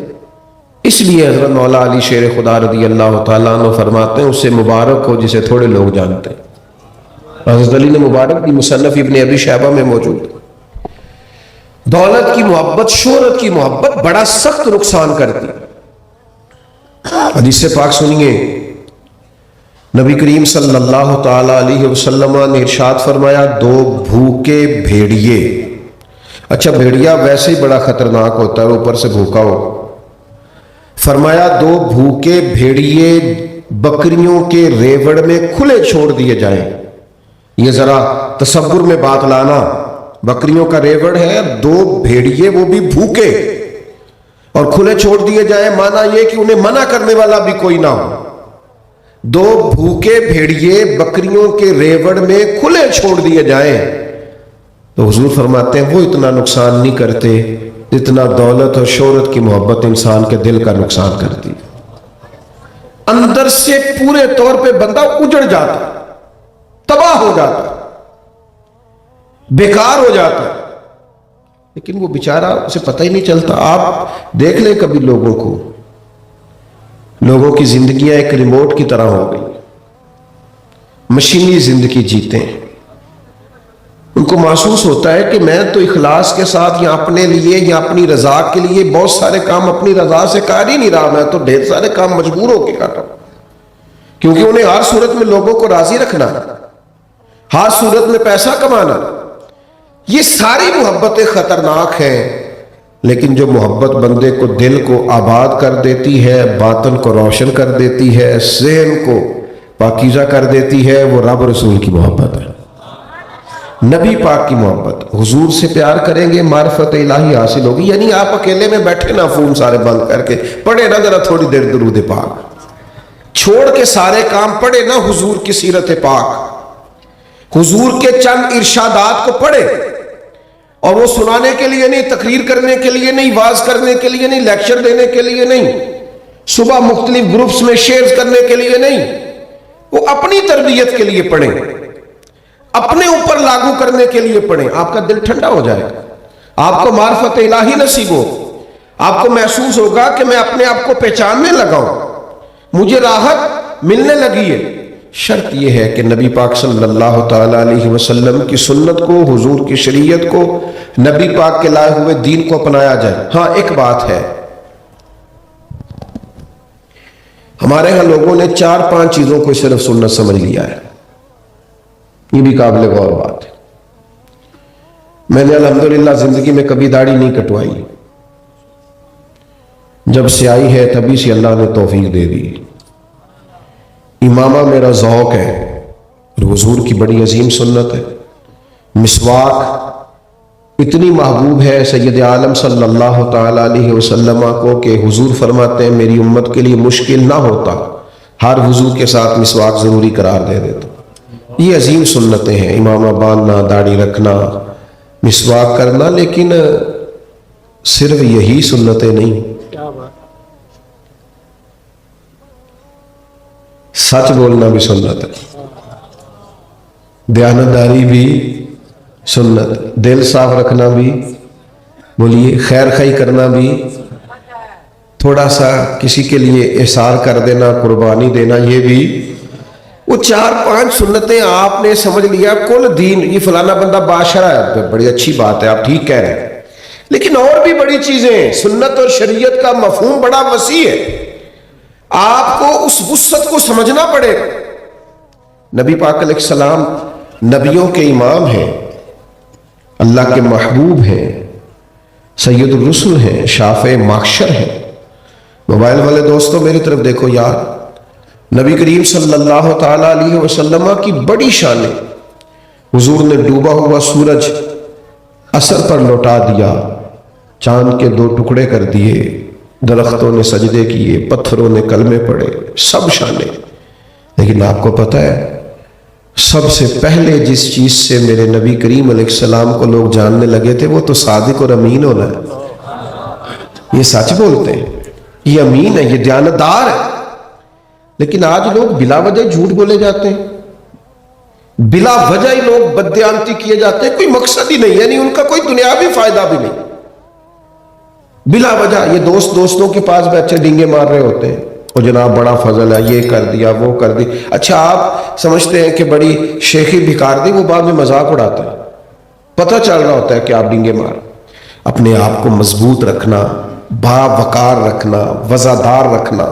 اس لیے حضرت مولا علی شیر خدا رضی اللہ تعالیٰ عنہ فرماتے ہیں اسے مبارک ہو جسے تھوڑے لوگ جانتے ہیں۔ حضرت علی نے مبارک کی مصنف ابن ابی شیبہ میں موجود۔ دولت کی محبت، شہرت کی محبت بڑا سخت نقصان کرتی ہے۔ حدیث پاک سنیے، نبی کریم صلی اللہ تعالی علیہ وسلم نے ارشاد فرمایا، دو بھوکے بھیڑیے، اچھا بھیڑیا ویسے ہی بڑا خطرناک ہوتا ہے، اوپر سے بھوکا ہو، فرمایا دو بھوکے بھیڑیے بکریوں کے ریوڑ میں کھلے چھوڑ دیے جائیں۔ یہ ذرا تصور میں بات لانا، بکریوں کا ریوڑ ہے، دو بھیڑیے وہ بھی بھوکے اور کھلے چھوڑ دیے جائیں، مانا یہ کہ انہیں منع کرنے والا بھی کوئی نہ ہو۔ دو بھوکے بھیڑیے بکریوں کے ریوڑ میں کھلے چھوڑ دیے جائیں تو حضور فرماتے ہیں وہ اتنا نقصان نہیں کرتے جتنا دولت اور شہرت کی محبت انسان کے دل کا نقصان کرتی۔ اندر سے پورے طور پہ بندہ اجڑ جاتا، تباہ ہو جاتا، بیکار ہو جاتا، لیکن وہ بیچارہ اسے پتہ ہی نہیں چلتا۔ آپ دیکھ لیں کبھی لوگوں کو، لوگوں کی زندگیاں ایک ریموٹ کی طرح ہو گئی، مشینی زندگی جیتے ہیں۔ ان کو محسوس ہوتا ہے کہ میں تو اخلاص کے ساتھ یا اپنے لیے یا اپنی رضا کے لیے بہت سارے کام اپنی رضا سے کر ہی نہیں رہا، میں تو ڈھیر سارے کام مجبور ہو کے کر رہا ہوں، کیونکہ انہیں ہر صورت میں لوگوں کو راضی رکھنا، ہر صورت میں پیسہ کمانا۔ یہ ساری محبتیں خطرناک ہیں، لیکن جو محبت بندے کو دل کو آباد کر دیتی ہے، باطن کو روشن کر دیتی ہے، ذہن کو پاکیزہ کر دیتی ہے، وہ رب رسول کی محبت ہے، نبی پاک کی محبت۔ حضور سے پیار کریں گے معرفت الہی حاصل ہوگی۔ یعنی آپ اکیلے میں بیٹھے نہ، فون سارے بند کر کے پڑھے نہ ذرا تھوڑی دیر درود پاک، چھوڑ کے سارے کام پڑھے نہ حضور کی سیرت پاک، حضور کے چند ارشادات کو پڑھے، اور وہ سنانے کے لیے نہیں، تقریر کرنے کے لیے نہیں، واز کرنے کے لیے نہیں، لیکچر دینے کے لیے نہیں، صبح مختلف گروپس میں شیئر کرنے کے لیے نہیں، وہ اپنی تربیت کے لیے پڑھیں، اپنے اوپر لاگو کرنے کے لیے پڑھیں۔ آپ کا دل ٹھنڈا ہو جائے گا، آپ کو معرفت الہی نصیب ہو، آپ کو محسوس ہوگا کہ میں اپنے آپ کو پہچاننے لگا ہوں، مجھے راحت ملنے لگی ہے۔ شرط یہ ہے کہ نبی پاک صلی اللہ تعالی علیہ وسلم کی سنت کو، حضور کی شریعت کو، نبی پاک کے لائے ہوئے دین کو اپنایا جائے۔ ہاں ایک بات ہے، ہمارے ہاں لوگوں نے 4-5 چیزوں کو صرف سنت سمجھ لیا ہے، یہ بھی قابل غور بات ہے۔ میں نے الحمدللہ زندگی میں کبھی داڑھی نہیں کٹوائی، جب سے آئی ہے تبھی سے اللہ نے توفیق دے دی۔ امامہ میرا ذوق ہے اور حضور کی بڑی عظیم سنت ہے۔ مسواک اتنی محبوب ہے سید عالم صلی اللہ تعالی علیہ وسلم کو کہ حضور فرماتے ہیں میری امت کے لیے مشکل نہ ہوتا ہر وضو کے ساتھ مسواک ضروری قرار دے دیتا۔ یہ عظیم سنتیں ہیں، امامہ باندھنا، داڑھی رکھنا، مسواک کرنا، لیکن صرف یہی سنتیں نہیں، سچ بولنا بھی سنت ہے، دیانتداری بھی سنت، دل صاف رکھنا بھی، بولیے خیر خواہی کرنا بھی، تھوڑا سا کسی کے لیے احسان کر دینا، قربانی دینا، یہ بھی۔ وہ 4-5 سنتیں آپ نے سمجھ لیا کل دین، یہ فلانا بندہ بادشاہ ہے، بڑی اچھی بات ہے، آپ ٹھیک کہہ رہے ہیں، لیکن اور بھی بڑی چیزیں، سنت اور شریعت کا مفہوم بڑا وسیع ہے، آپ کو اس وسعت کو سمجھنا پڑے گا۔ نبی پاک علیہ السلام نبیوں کے امام ہیں، اللہ کے محبوب ہیں، سید الرسل ہیں، شافع محشر ہیں۔ موبائل والے دوستوں میری طرف دیکھو یار، نبی کریم صلی اللہ تعالی علیہ وسلم کی بڑی شان ہے۔ حضور نے ڈوبا ہوا سورج عصر پر لوٹا دیا، چاند کے 2 ٹکڑے کر دیے، درختوں نے سجدے کیے، پتھروں نے کلمے پڑھے، سب شانیں۔ لیکن آپ کو پتہ ہے سب سے پہلے جس چیز سے میرے نبی کریم علیہ السلام کو لوگ جاننے لگے تھے وہ تو صادق اور امین ہونا ہے، یہ سچ بولتے ہیں، یہ امین ہے، یہ دیانتدار ہے۔ لیکن آج لوگ بلا وجہ جھوٹ بولے جاتے ہیں، بلا وجہ ہی لوگ بددیانتی کیے جاتے ہیں، کوئی مقصد ہی نہیں، یعنی ان کا کوئی دنیاوی فائدہ بھی نہیں، بلا وجہ یہ دوستوں کے پاس بیٹھے ڈینگے مار رہے ہوتے ہیں، وہ جناب بڑا فضل ہے، یہ کر دیا وہ کر دی۔ اچھا آپ سمجھتے ہیں کہ بڑی شیخی بھکار دی، وہ بعد میں مذاق اڑاتا ہے، پتہ چل رہا ہوتا ہے کہ آپ ڈینگے مار۔ اپنے آپ کو مضبوط رکھنا، با وقار رکھنا، وزادار رکھنا،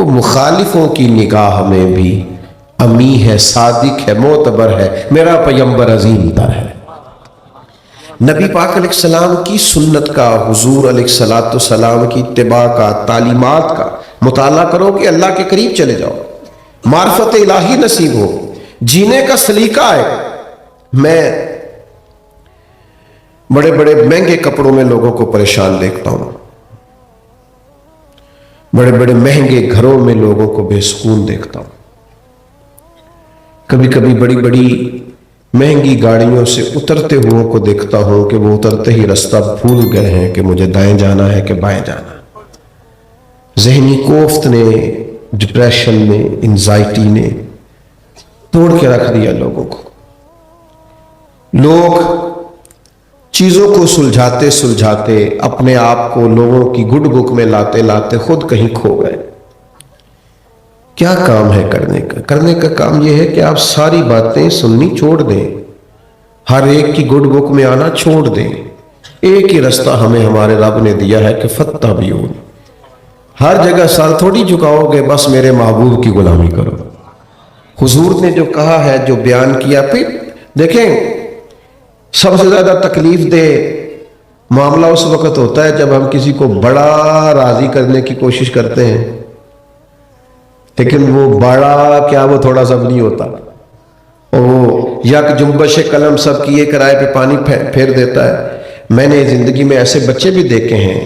وہ مخالفوں کی نگاہ میں بھی امی ہے، صادق ہے، معتبر ہے، میرا پیغمبر عظیم تر ہے۔ نبی پاک علیہ السلام کی سنت کا، حضور علیہ السلام کی اتباع کا، تعلیمات کا مطالعہ کرو کہ اللہ کے قریب چلے جاؤ، معرفت الہی نصیب ہو، جینے کا سلیقہ ہے۔ میں بڑے بڑے مہنگے کپڑوں میں لوگوں کو پریشان دیکھتا ہوں، بڑے بڑے مہنگے گھروں میں لوگوں کو بے سکون دیکھتا ہوں، کبھی کبھی بڑی بڑی مہنگی گاڑیوں سے اترتے ہوئے کو دیکھتا ہوں کہ وہ اترتے ہی رستہ بھول گئے ہیں کہ مجھے دائیں جانا ہے کہ بائیں جانا ہے۔ ذہنی کوفت نے، ڈپریشن نے، انزائٹی نے توڑ کے رکھ دیا لوگوں کو۔ لوگ چیزوں کو سلجھاتے سلجھاتے اپنے آپ کو لوگوں کی گڈ بک میں لاتے لاتے خود کہیں کھو گئے۔ کیا کام ہے کرنے کا؟ کرنے کا کام یہ ہے کہ آپ ساری باتیں سننی چھوڑ دیں، ہر ایک کی گڈ بک میں آنا چھوڑ دیں۔ ایک ہی رستہ ہمیں ہمارے رب نے دیا ہے کہ فاتبعون، ہر جگہ سر تھوڑی جھکاؤ گے، بس میرے محبوب کی غلامی کرو۔ حضور نے جو کہا ہے، جو بیان کیا، پھر دیکھیں سب سے زیادہ تکلیف دہ معاملہ اس وقت ہوتا ہے جب ہم کسی کو بڑا راضی کرنے کی کوشش کرتے ہیں، لیکن وہ بڑا کیا، وہ تھوڑا سا بھی نہیں ہوتا، اور وہ یک جنبش قلم سب کیے کرائے پہ پانی پھیر دیتا ہے۔ میں نے زندگی میں ایسے بچے بھی دیکھے ہیں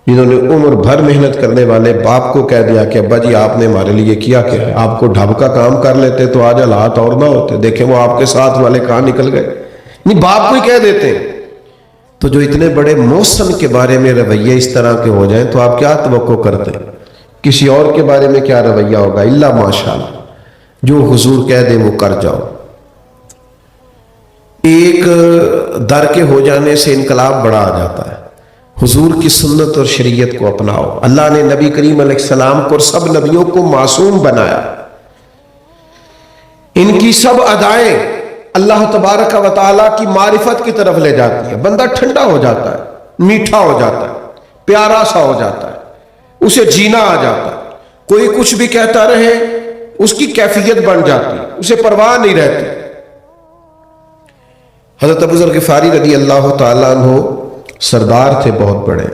جنہوں نے عمر بھر محنت کرنے والے باپ کو کہہ دیا کہ ابا جی آپ نے ہمارے لیے کیا کیا ہے، آپ کو ڈھب کا کام کر لیتے تو آج حالات اور نہ ہوتے، دیکھیں وہ آپ کے ساتھ والے کہاں نکل گئے، نہیں باپ کو ہی کہہ دیتے ہیں۔ تو جو اتنے بڑے محسن کے بارے میں رویے اس طرح کے ہو جائیں تو آپ کیا توقع کرتے ہیں؟ کسی اور کے بارے میں کیا رویہ ہوگا؟ الا ماشاءاللہ، جو حضور کہہ دیں وہ کر جاؤ۔ ایک در کے ہو جانے سے انقلاب بڑا آ جاتا ہے۔ حضور کی سنت اور شریعت کو اپناؤ۔ اللہ نے نبی کریم علیہ السلام کو اور سب نبیوں کو معصوم بنایا، ان کی سب ادائیں اللہ تبارک و تعالیٰ کی معرفت کی طرف لے جاتی ہے۔ بندہ ٹھنڈا ہو جاتا ہے، میٹھا ہو جاتا ہے، پیارا سا ہو جاتا ہے، اسے جینا آ جاتا ہے۔ کوئی کچھ بھی کہتا رہے اس کی کیفیت بن جاتی، اسے پرواہ نہیں رہتی۔ حضرت ابو ذر غفاری رضی اللہ تعالیٰ عنہ سردار تھے بہت بڑے،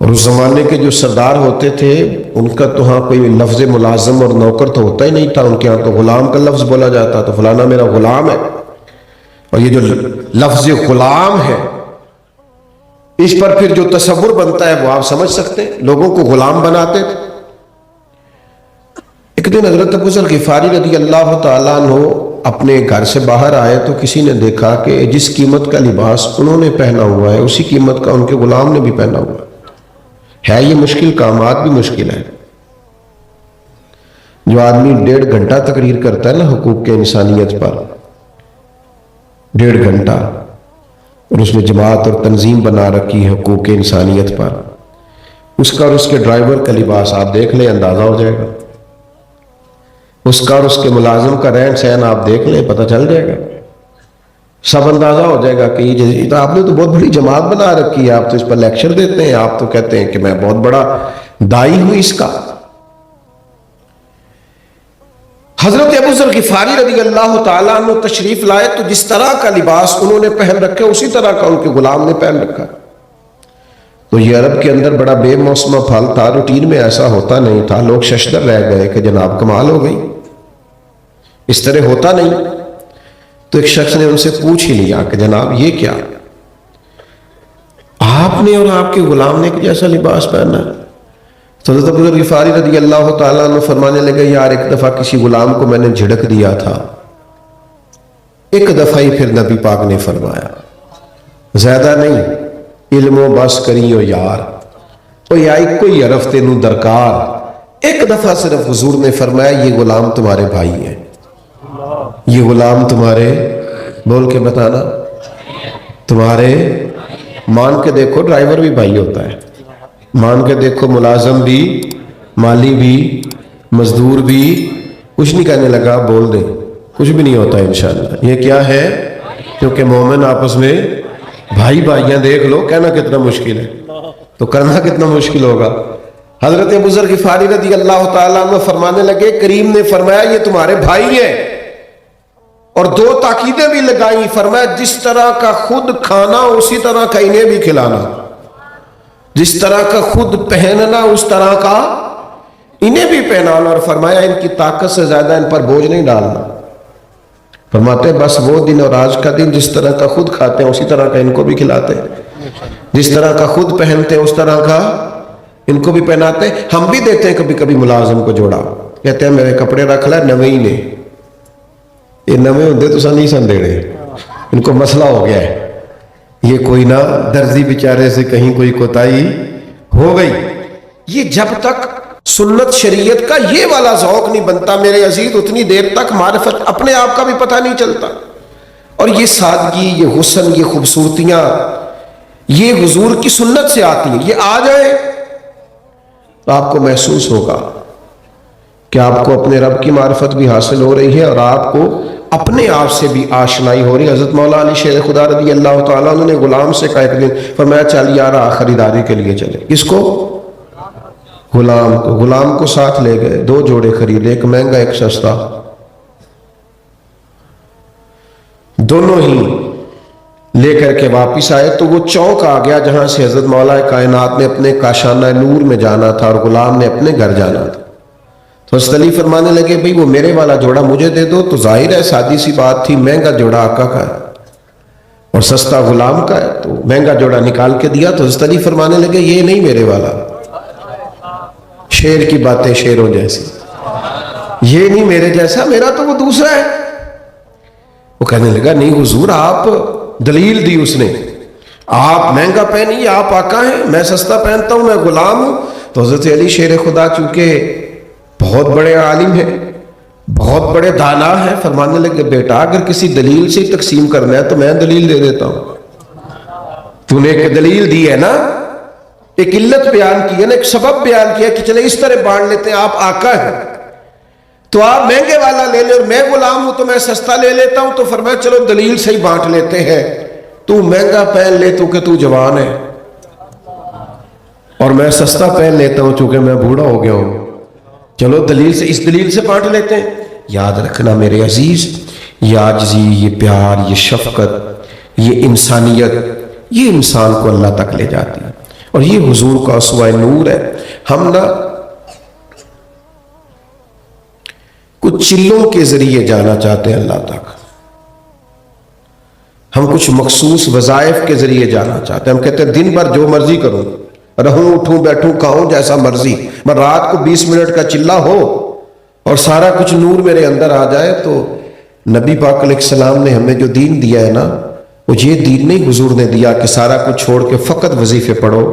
اور اس زمانے کے جو سردار ہوتے تھے ان کا تو ہاں کوئی لفظ ملازم اور نوکر تو ہوتا ہی نہیں تھا، ان کے ہاں تو غلام کا لفظ بولا جاتا، تو فلانا میرا غلام ہے۔ اور یہ جو لفظ غلام ہے اس پر پھر جو تصور بنتا ہے وہ آپ سمجھ سکتے ہیں، لوگوں کو غلام بناتے تھے۔ ایک دن حضرت ابو ذر غفاری رضی اللہ تعالیٰ عنہ اپنے گھر سے باہر آئے تو کسی نے دیکھا کہ جس قیمت کا لباس انہوں نے پہنا ہوا ہے اسی قیمت کا ان کے غلام نے بھی پہنا ہوا ہے۔ یہ مشکل کامات بھی مشکل ہے۔ جو آدمی 1.5 گھنٹہ تقریر کرتا ہے نا حقوق کے انسانیت پر، 1.5 گھنٹہ، اور اس میں جماعت اور تنظیم بنا رکھی ہے حقوق انسانیت پر، اس کا اور اس کے ڈرائیور کا لباس آپ دیکھ لیں اندازہ ہو جائے گا، اس کا اور اس کے ملازم کا رہن سہن آپ دیکھ لیں پتہ چل جائے گا، سب اندازہ ہو جائے گا کہ یہ تو آپ نے تو بہت بڑی جماعت بنا رکھی ہے، آپ تو اس پر لیکچر دیتے ہیں، آپ تو کہتے ہیں کہ میں بہت بڑا دائی ہوں اس کا۔ حضرت ابو ذر غفاری رضی اللہ تعالیٰ عنہ تشریف لائے تو جس طرح کا لباس انہوں نے پہن رکھا اسی طرح کا ان کے غلام نے پہن رکھا۔ تو یہ عرب کے اندر بڑا بے موسمہ پھل تھا، روٹین میں ایسا ہوتا نہیں تھا، لوگ ششدر رہ گئے کہ جناب کمال ہو گئی، اس طرح ہوتا نہیں۔ تو ایک شخص نے ان سے پوچھ ہی لیا کہ جناب یہ کیا، آپ نے اور آپ کے غلام نے جیسا لباس پہنا ہے؟ تو حضرت ابو ذر غفاری رضی اللہ تعالیٰ عنہ فرمانے لگے یار ایک دفعہ کسی غلام کو میں نے جھڑک دیا تھا، ایک دفعہ ہی پھر نبی پاک نے فرمایا زیادہ نہیں، علم و بس کریو یار، او یا کوئی عرف تینوں درکار، ایک دفعہ صرف حضور نے فرمایا یہ غلام تمہارے بھائی ہیں، یہ غلام تمہارے، بول کے بتانا، تمہارے، مان کے دیکھو ڈرائیور بھی بھائی ہوتا ہے، مان کے دیکھو ملازم بھی، مالی بھی، مزدور بھی، کچھ نہیں کہنے لگا بول دے، کچھ بھی نہیں ہوتا انشاءاللہ۔ یہ کیا ہے؟ کیونکہ مومن آپس میں بھائی بھائیاں، دیکھ لو کہنا کتنا مشکل ہے تو کرنا کتنا مشکل ہوگا۔ حضرت ابو ذر غفاری رضی اللہ تعالیٰ عنہ فرمانے لگے کریم نے فرمایا یہ تمہارے بھائی ہیں، اور دو تاکیدیں بھی لگائیں، فرمایا جس طرح کا خود کھانا اسی طرح کا انہیں بھی کھلانا، جس طرح کا خود پہننا اس طرح کا انہیں بھی پہنانا، اور فرمایا ان کی طاقت سے زیادہ ان پر بوجھ نہیں ڈالنا۔ فرماتے بس وہ دن اور آج کا دن جس طرح کا خود کھاتے ہیں اسی طرح کا ان کو بھی کھلاتے ہیں، جس طرح کا خود پہنتے ہیں اس طرح کا ان کو بھی پہناتے ہیں۔ ہم بھی دیتے ہیں کبھی کبھی ملازم کو جوڑا، کہتے ہیں میرے کپڑے رکھ لے نویں ہی نے، یہ نویں ہوتے تو سن نہیں سن دے رہے، ان کو مسئلہ ہو گیا ہے، یہ کوئی نہ درزی بیچارے سے کہیں کوئی کوتاہی ہو گئی۔ یہ جب تک سنت شریعت کا یہ والا ذوق نہیں بنتا میرے عزیز، اتنی دیر تک معرفت اپنے آپ کا بھی پتہ نہیں چلتا۔ اور یہ سادگی، یہ حسن، یہ خوبصورتیاں یہ حضور کی سنت سے آتی ہیں، یہ آ جائے تو آپ کو محسوس ہوگا کہ آپ کو اپنے رب کی معرفت بھی حاصل ہو رہی ہے اور آپ کو اپنے آپ سے بھی آشنائی ہو رہی ہے۔ حضرت مولا علی شیر خدا رضی اللہ تعالیٰ عنہ نے غلام سے کہا ایک دن، فرمایا چل یار خریداری کے لیے چلے۔ کس کو؟ غلام کو۔ غلام کو ساتھ لے گئے، دو جوڑے خریدے، ایک مہنگا ایک سستا، دونوں ہی لے کر کے واپس آئے تو وہ چوک آ گیا جہاں سے حضرت مولا کائنات نے اپنے کاشانہ نور میں جانا تھا اور غلام نے اپنے گھر جانا تھا۔ تو حضرت علی فرمانے لگے بھئی وہ میرے والا جوڑا مجھے دے دو، تو ظاہر ہے سادی سی بات تھی، مہنگا جوڑا آقا کا ہے اور سستا غلام کا ہے، تو مہنگا جوڑا نکال کے دیا۔ تو حضرت علی فرمانے لگے یہ نہیں میرے والا، شیر کی باتیں شیروں جیسی، یہ نہیں میرے جیسا، میرا تو وہ دوسرا ہے۔ وہ کہنے لگا نہیں حضور، آپ دلیل دی اس نے، آپ مہنگا پہنیے، آپ آقا ہیں، میں سستا پہنتا ہوں، میں غلام ہوں۔ تو حضرت علی شیر خدا چونکہ بہت بڑے عالم ہیں، بہت بڑے دانا ہیں، فرمانے لگے بیٹا اگر کسی دلیل سے تقسیم کرنا ہے تو میں دلیل دے دیتا ہوں، تو نے ایک دلیل دی ہے نا، ایک علت بیان کی ہے نا، ایک سبب بیان کیا کہ چلے اس طرح بانٹ لیتے ہیں، آپ آقا ہیں تو آپ مہنگے والا لے لے اور میں غلام ہوں تو میں سستا لے لیتا ہوں، تو فرمایا چلو دلیل سے ہی بانٹ لیتے ہیں، تو مہنگا پہن لے تو کہ تو جوان ہے اور میں سستا پہن لیتا ہوں چونکہ میں بوڑھا ہو گیا ہوں، چلو دلیل سے، اس دلیل سے بانٹ لیتے ہیں۔ یاد رکھنا میرے عزیز، یہ عاجزی، یہ پیار، یہ شفقت، یہ انسانیت، یہ انسان کو اللہ تک لے جاتی ہے، اور یہ حضور کا اسوہ نور ہے۔ ہم نہ کچھ چلوں کے ذریعے جانا چاہتے ہیں اللہ تک، ہم کچھ مخصوص وظائف کے ذریعے جانا چاہتے ہیں، ہم کہتے ہیں دن بھر جو مرضی کروں، رہوں اٹھوں بیٹھوں کھاؤں جیسا مرضی، میں رات کو 20 منٹ کا چلہ ہو اور سارا کچھ نور میرے اندر آ جائے۔ تو نبی پاک علیہ السلام نے ہمیں جو دین دیا ہے نا، وہ یہ دین نہیں حضور نے دیا کہ سارا کچھ چھوڑ کے فقط وظیفے پڑھو،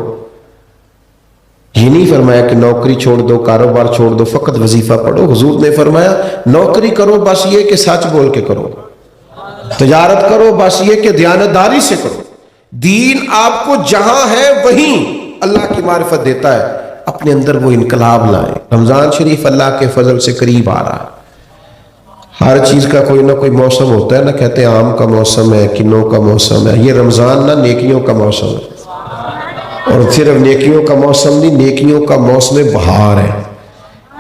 یہ نہیں فرمایا کہ نوکری چھوڑ دو، کاروبار چھوڑ دو، فقط وظیفہ پڑھو۔ حضور نے فرمایا نوکری کرو بس یہ کہ سچ بول کے کرو، تجارت کرو بس یہ کہ دیانتداری سے کرو، دین آپ کو جہاں ہے وہیں اللہ کی معرفت دیتا ہے، اپنے اندر وہ انقلاب لائیں۔ رمضان شریف اللہ کے فضل سے قریب آ رہا ہے، ہر چیز کا کوئی نہ کوئی موسم ہوتا ہے نا، کہتے ہیں آم کا موسم ہے، کنوں کا موسم ہے، یہ رمضان نہ نیکیوں کا موسم ہے، اور صرف نیکیوں کا موسم نہیں، نیکیوں کا موسم بہار ہے۔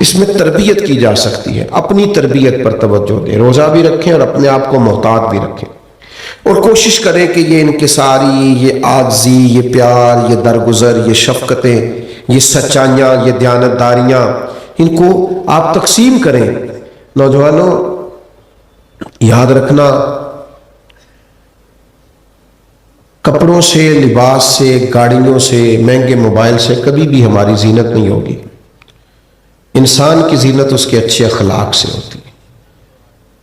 اس میں تربیت کی جا سکتی ہے، اپنی تربیت پر توجہ دیں، روزہ بھی رکھیں اور اپنے آپ کو محتاط بھی رکھیں، اور کوشش کریں کہ یہ انکساری، یہ عاجزی، یہ پیار، یہ درگزر، یہ شفقتیں، یہ سچائیاں، یہ دیانتداریاں، ان کو آپ تقسیم کریں۔ نوجوانوں یاد رکھنا، کپڑوں سے، لباس سے، گاڑیوں سے، مہنگے موبائل سے کبھی بھی ہماری زینت نہیں ہوگی۔ انسان کی زینت اس کے اچھے اخلاق سے ہوتی ہے،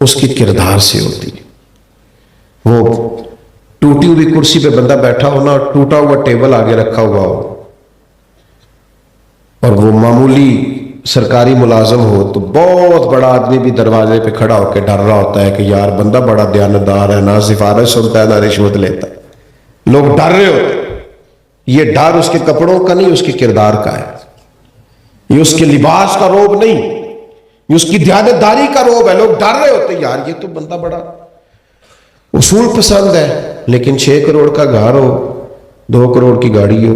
اس کی کردار سے ہوتی ہے۔ وہ ٹوٹی ہوئی کرسی پہ بندہ بیٹھا ہو نا، ٹوٹا ہوا ٹیبل آگے رکھا ہوا ہو، اور وہ معمولی سرکاری ملازم ہو، تو بہت بڑا آدمی بھی دروازے پہ کھڑا ہو کے ڈر رہا ہوتا ہے کہ یار بندہ بڑا دیانتدار ہے، نہ سفارش سنتا ہے نہ رشوت لیتا ہے، لوگ ڈر رہے ہوتے ہیں۔ یہ ڈر اس کے کپڑوں کا نہیں، اس کے کردار کا ہے، یہ اس کے لباس کا روب نہیں، یہ اس کی دیانتداری کا روب ہے۔ لوگ ڈر رہے ہوتے ہیں یار یہ تو بندہ بڑا اصول پسند ہے، لیکن 6 کروڑ کا گھر ہو، 2 کروڑ کی گاڑی ہو،